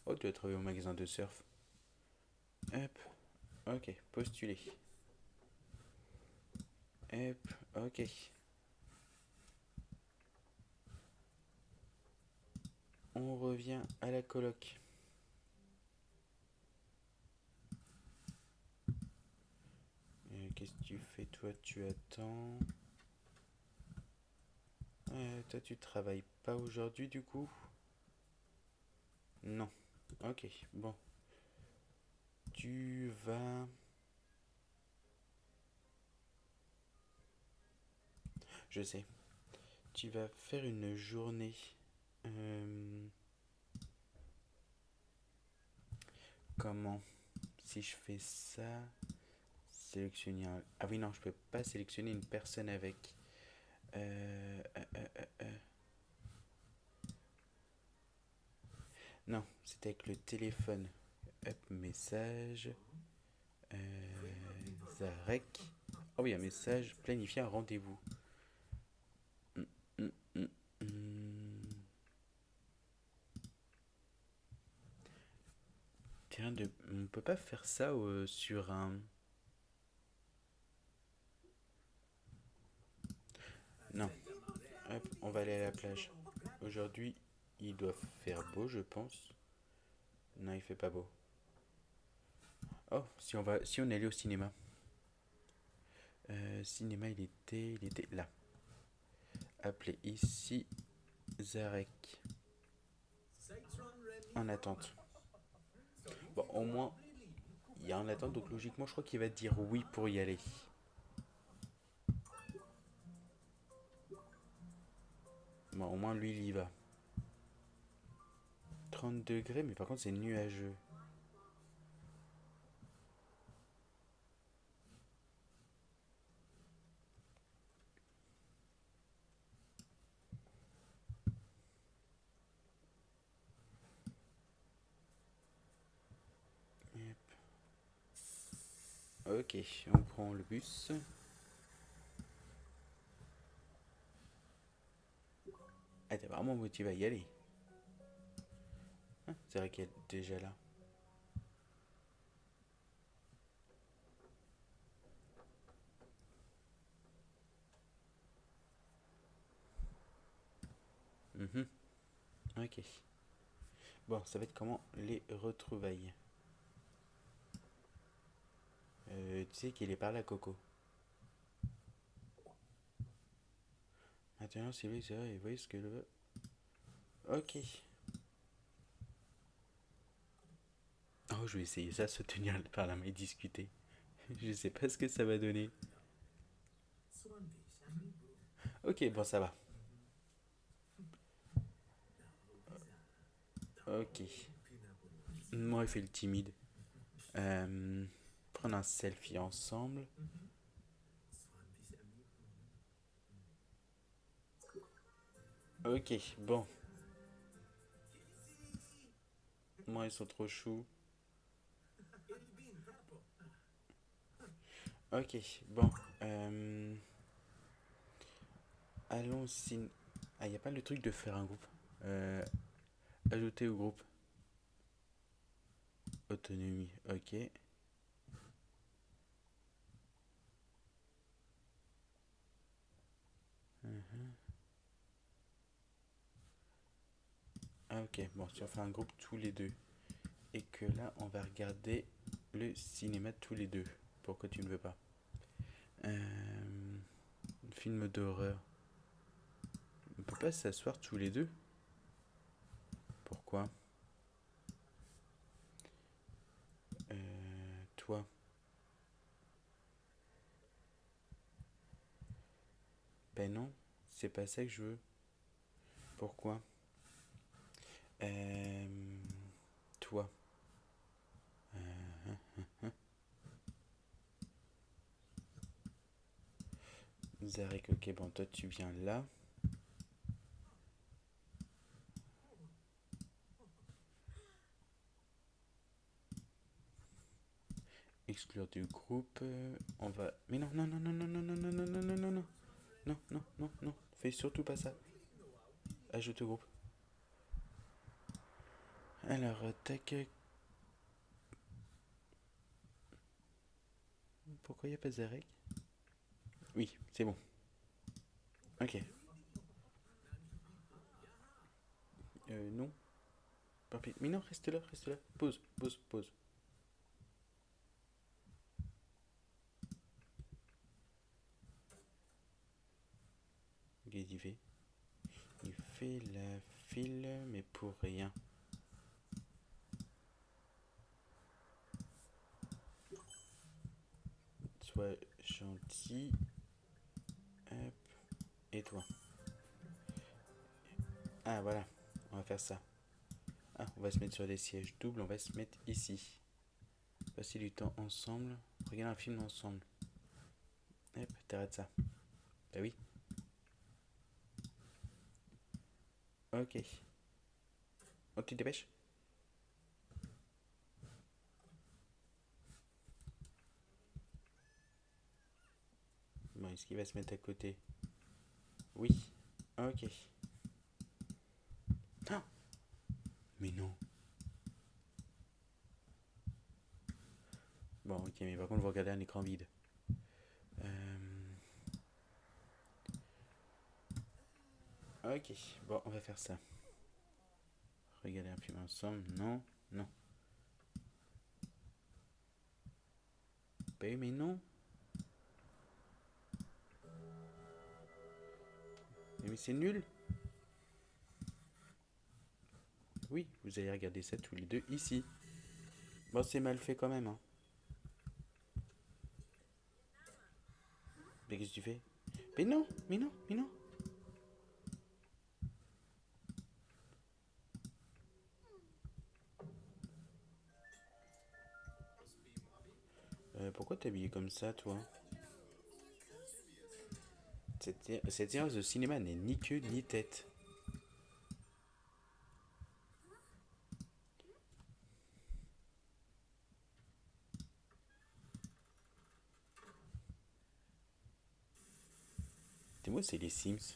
Oh, tu as travaillé au magasin de surf. Hop. Ok, postuler. Hop, ok. On revient à la coloc. Qu'est-ce que tu fais toi? Tu attends. Toi, tu travailles pas aujourd'hui du coup? Non. Ok, bon. Tu vas... Je sais. Tu vas faire une journée. Euh, Comment? Si je fais ça... Sélectionner un... Ah oui, non, je peux pas sélectionner une personne avec. Euh, euh, euh, euh, euh. Non, c'était avec le téléphone. Hop, message. Zarek. Oh oui, un message. Planifier un rendez-vous. Hum, hum, hum, hum. Tiens, on peut pas faire ça sur un... Non. Hop, on va aller à la plage. Aujourd'hui, il doit faire beau, je pense. Non, il fait pas beau. Oh, si on allait au cinéma. Cinéma, il était là. Appelez ici Zarek. En attente. Bon, au moins, il y a en attente, donc logiquement, je crois qu'il va dire oui pour y aller. Bon, au moins, lui, il y va. 30 degrés, mais par contre, c'est nuageux. Ok, on prend le bus. Ah, t'es vraiment motivé à y aller. Ah, c'est vrai qu'elle est déjà là. Mhm. Ok. Bon, ça va être comment les retrouvailles. Tu sais qu'il est par là, Coco. Maintenant, c'est lui, c'est vrai, et voyez ce que le... Ok. Oh, je vais essayer ça, se tenir par la main et discuter. Je sais pas ce que ça va donner. Ok, bon, ça va. Ok. Moi, il fait le timide. Prendre un selfie ensemble. Ok, bon. Moi, ils sont trop choux. Ok, bon. Allons sin... Ah, y a pas le truc de faire un groupe. Ajouter au groupe. Autonomie, ok. Ah, ok, bon, si on fait un groupe tous les deux. Et que là, on va regarder le cinéma tous les deux. Pourquoi tu ne veux pas film d'horreur. On peut pas s'asseoir tous les deux. Pourquoi Toi. Ben non, c'est pas ça que je veux. Pourquoi euh, Toi. Zarek, ok, bon, toi tu viens là. Exclure du groupe. On va. Mais non, non, non, non, non, non, non, non, non, non, non, non, non. Non, non, non, non. Fais surtout pas ça. Ajoute au groupe. Alors, tac. Pourquoi y a pas Zarek? Oui, c'est bon. Ok. Non. Mais non, reste là, reste là. Pause, pause, pause. Qu'est-ce qu'il fait? Il fait la file, mais pour rien. Sois gentil. Hop. Et toi? Ah, voilà. On va faire ça. Ah, on va se mettre sur des sièges doubles. On va se mettre ici. Passer du temps ensemble. Regarder un film ensemble. Hop, t'arrêtes ça. Bah oui. Ok. Oh, tu te dépêches? Bon, est-ce qu'il va se mettre à côté? Oui. Ok. Ah, mais non. Bon, ok, mais par contre, vous regardez un écran vide. Ok, bon, on va faire ça. Regarder un film ensemble. Non, non. Bah oui, mais non. Mais c'est nul. Oui, vous allez regarder ça tous les deux ici. Bon, c'est mal fait quand même, hein. Mais qu'est-ce que tu fais? Mais non, mais non, mais non. Pourquoi t'es habillé comme ça, toi? Cette séance de cinéma n'est ni queue ni tête. moi, c'est les Sims.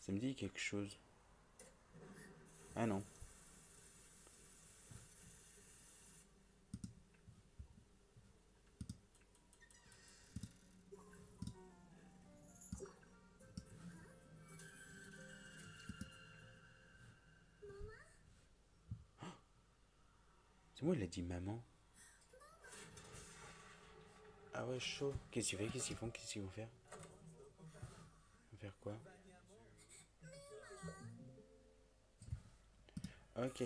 Ça me dit quelque chose. Ah non. C'est moi, il a dit maman. Ah ouais, chaud. Qu'est-ce qu'ils font? Qu'est-ce qu'ils font? Qu'est-ce qu'ils vont faire? Ils vont faire quoi? Ok.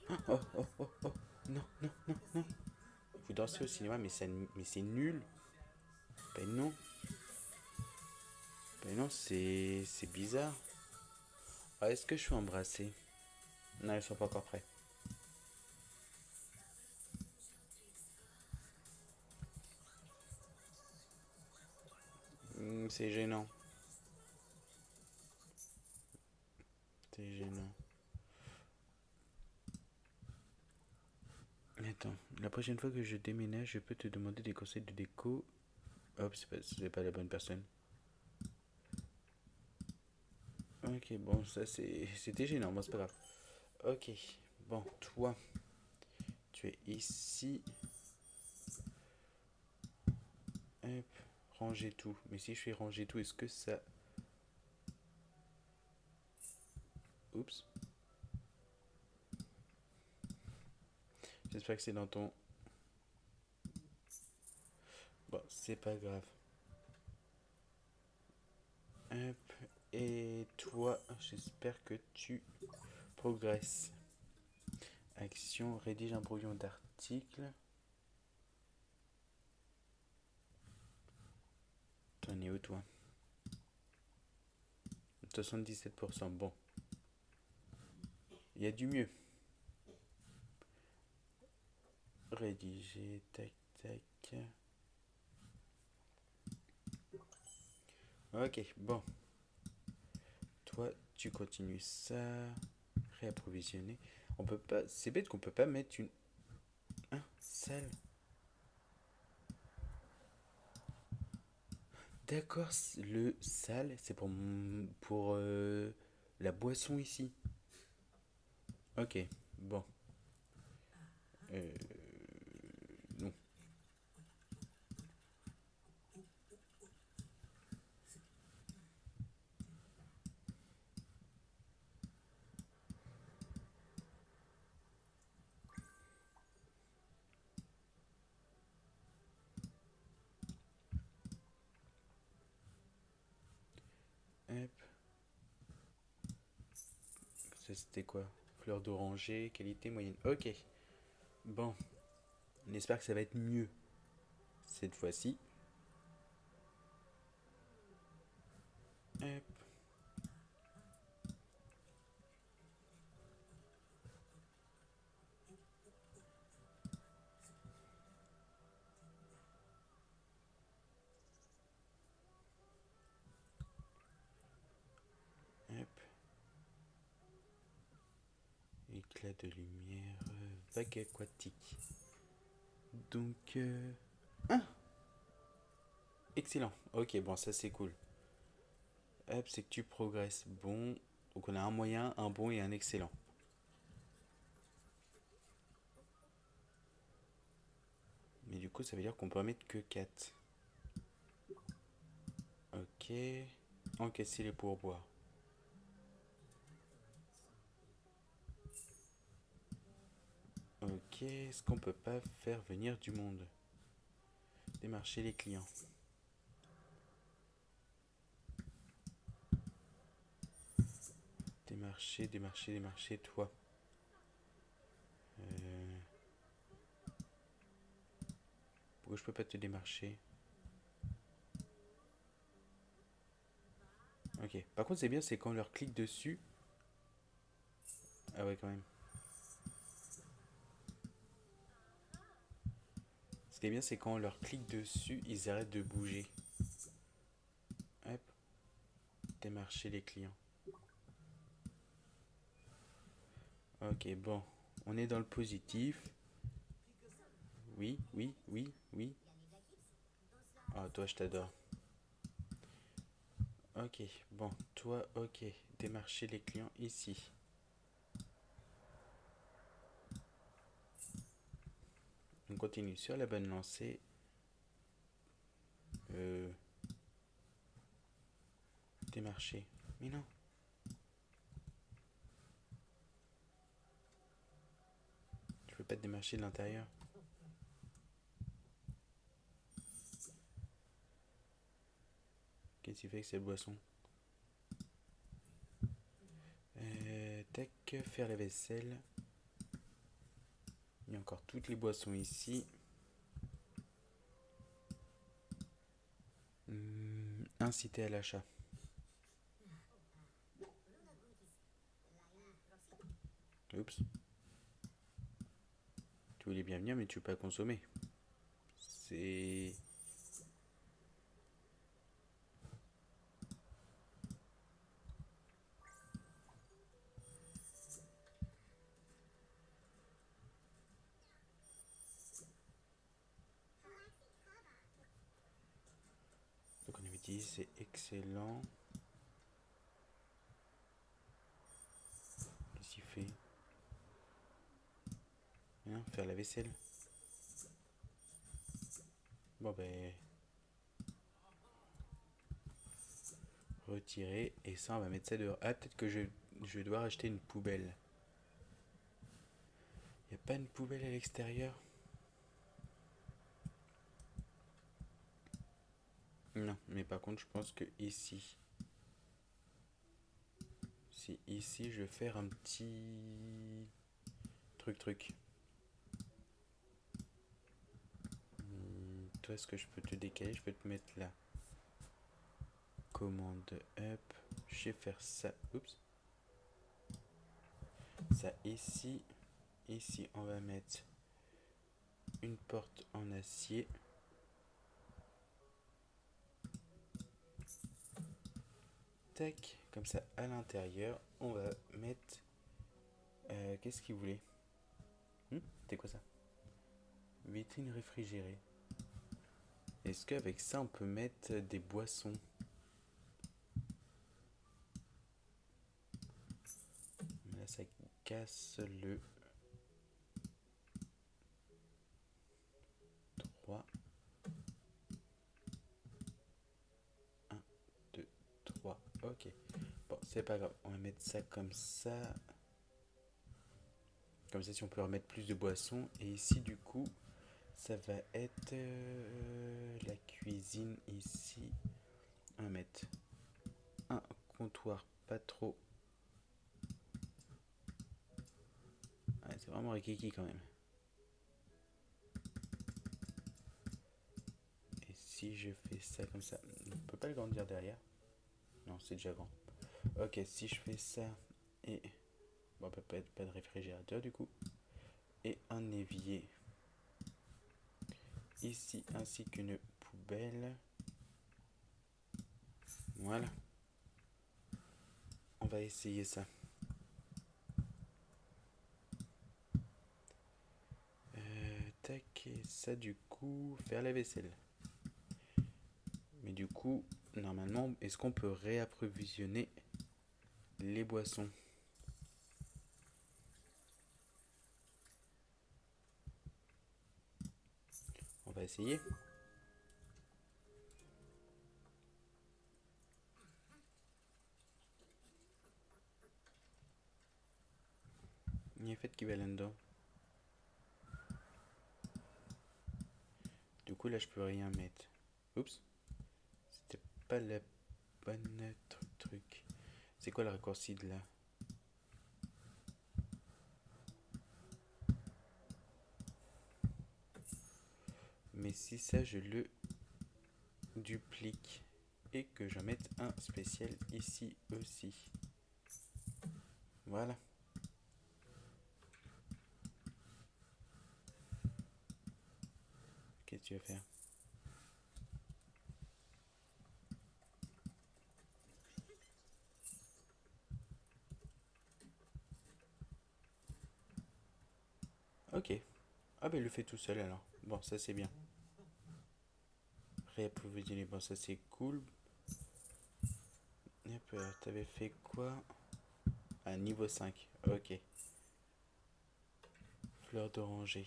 Oh, oh, oh, oh. Non, non, non, non. Vous dansez au cinéma, mais, mais c'est nul. Ben non. Ben non, c'est bizarre. Ah, est-ce que je suis embrassé? Non, ils sont pas encore prêts. C'est gênant. C'est gênant. Attends, la prochaine fois que je déménage, je peux te demander des conseils de déco. Hop, c'est pas la bonne personne. Ok, bon, ça c'était gênant, bon, c'est pas grave. Ok, bon, toi, tu es ici. Hop, ranger tout. Mais si je fais ranger tout, est-ce que ça... Oups. J'espère que c'est dans ton... Bon, c'est pas grave. Hop, et toi, j'espère que tu progresses. Action, rédige un brouillon d'article. T'en es où, toi? 77%, bon. Il y a du mieux. Rédiger, tac, tac. Ok, bon. Toi, tu continues ça. Réapprovisionner. On peut pas... C'est bête qu'on peut pas mettre une... Hein, salle. D'accord, le sale, c'est pour la boisson ici. Ok, bon. Euh, non. Hop. Ça c'était quoi? Fleur d'oranger, qualité moyenne. Ok. Bon. On espère que ça va être mieux cette fois-ci. Hop. Hop. Éclat de lumière. Vague aquatique. Donc... Ah, excellent. Ok, bon, ça c'est cool. Hop, c'est que tu progresses. Bon. Donc on a un moyen, un bon et un excellent. Mais du coup, ça veut dire qu'on peut en mettre que 4. Ok. Encaisser les pourboires. Ok. Est-ce qu'on peut pas faire venir du monde? Démarcher les clients. Démarcher, démarcher, démarcher, toi. Pourquoi je peux pas te démarcher? Ok. Par contre, c'est bien, c'est quand on leur clique dessus. Ah ouais, quand même. Ce qui est bien, c'est quand on leur clique dessus, ils arrêtent de bouger. Hop. Démarcher les clients. Ok, bon. On est dans le positif. Oui, oui, oui, oui. Ah, toi, je t'adore. Ok, bon, toi, ok. Démarcher les clients ici. On continue sur la bonne lancée. Euh, Démarcher. Mais non. Je peux pas te démarcher de l'intérieur. Qu'est-ce qu'il fait avec cette boisson? Tac, faire la vaisselle. Il y a encore toutes les boissons ici. Inciter à l'achat. Oups. Tu voulais bien venir, mais tu peux pas consommer. C'est... Donc on avait dit c'est excellent. Qu'est-ce qu'il fait? Hein, faire la vaisselle. Bon ben... Retirer. Et ça, on va mettre ça dehors. Ah, peut-être que je dois acheter une poubelle. Y a pas une poubelle à l'extérieur? Non, mais par contre, je pense que ici... Si ici, je vais faire un petit... Truc. Toi, est-ce que je peux te décaler? Je peux te mettre là. Commande up. Je vais faire ça. Oups. Ça ici. Ici, on va mettre une porte en acier. Tac. Comme ça, à l'intérieur, on va mettre... qu'est-ce qu'il voulait? C'était quoi ça? Vitrine réfrigérée. Est-ce qu'avec ça, on peut mettre des boissons? Là, ça casse le 3. 1, 2, 3. Ok. Bon, c'est pas grave. On va mettre ça comme ça. Comme ça, si on peut remettre plus de boissons. Et ici, du coup, ça va être la cuisine ici. On va mettre un comptoir pas trop. Ouais, c'est vraiment rikiki quand même. Et si je fais ça comme ça, on peut pas le grandir derrière. Non, c'est déjà grand. Ok, si je fais ça et... Bon, pas de réfrigérateur du coup. Et un évier ici, ainsi qu'une poubelle. Voilà. On va essayer ça. Tac, et ça du coup, faire la vaisselle. Mais du coup, normalement, est-ce qu'on peut réapprovisionner les boissons? On va essayer. Il y a fait qui va là-dedans. Du coup, là, je peux rien mettre. Oups. C'était pas la bonne truc. C'est quoi le raccourci de là? Mais si ça, je le duplique et que j'en mette un spécial ici aussi. Voilà. Qu'est-ce que tu vas faire? Ok. Ah ben il le fait tout seul alors. Bon, ça c'est bien. Réapprovisionner, bon, ça c'est cool. Et puis, t'avais fait quoi? Ah, niveau 5. Ok. Fleur d'oranger.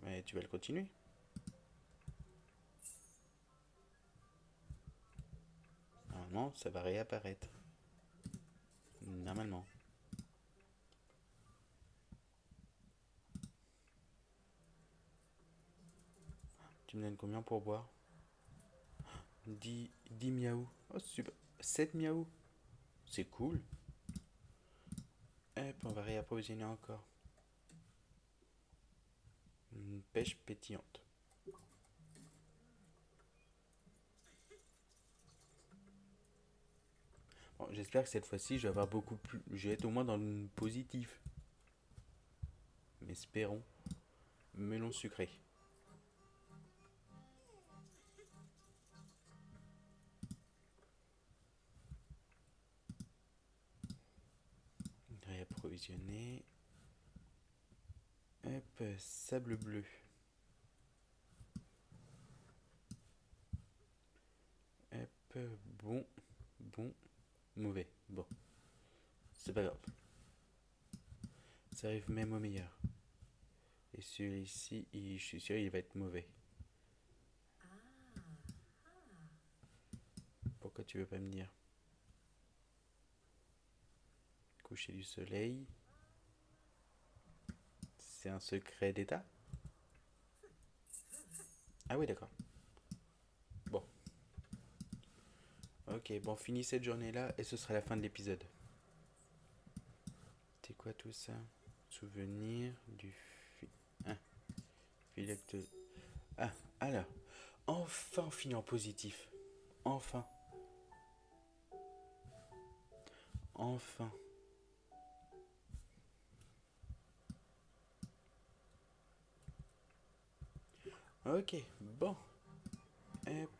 Mais tu vas le continuer. Normalement, ça va réapparaître. Normalement. Tu me donnes combien pour boire? 10 miaou. Oh, super. 7 miaou. C'est cool. Et puis on va réapprovisionner encore. Une pêche pétillante. Bon, j'espère que cette fois-ci, je vais avoir beaucoup plus. Je vais être au moins dans le positif. Mais espérons. Melon sucré. Réapprovisionner. Hop, sable bleu. Hop, bon, bon, mauvais. Bon, c'est pas grave. Ça arrive même au meilleur. Et celui-ci, je suis sûr, il va être mauvais. Pourquoi tu veux pas me dire? Coucher du soleil. C'est un secret d'État? Ah oui, d'accord. Bon. Ok, bon, finis cette journée-là et ce sera la fin de l'épisode. C'est quoi tout ça? Souvenir du ah, phylacte. Ah, alors. Enfin, on finit en positif. Enfin. Enfin. Ok, bon. Hop.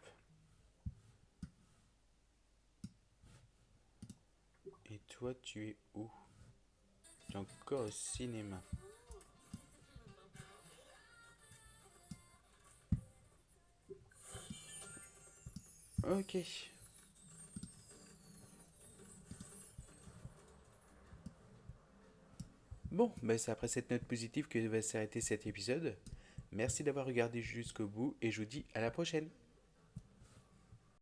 Et toi, tu es où? Tu es encore au cinéma. Ok. Bon, ben c'est après cette note positive que va s'arrêter cet épisode. Merci d'avoir regardé jusqu'au bout et je vous dis à la prochaine.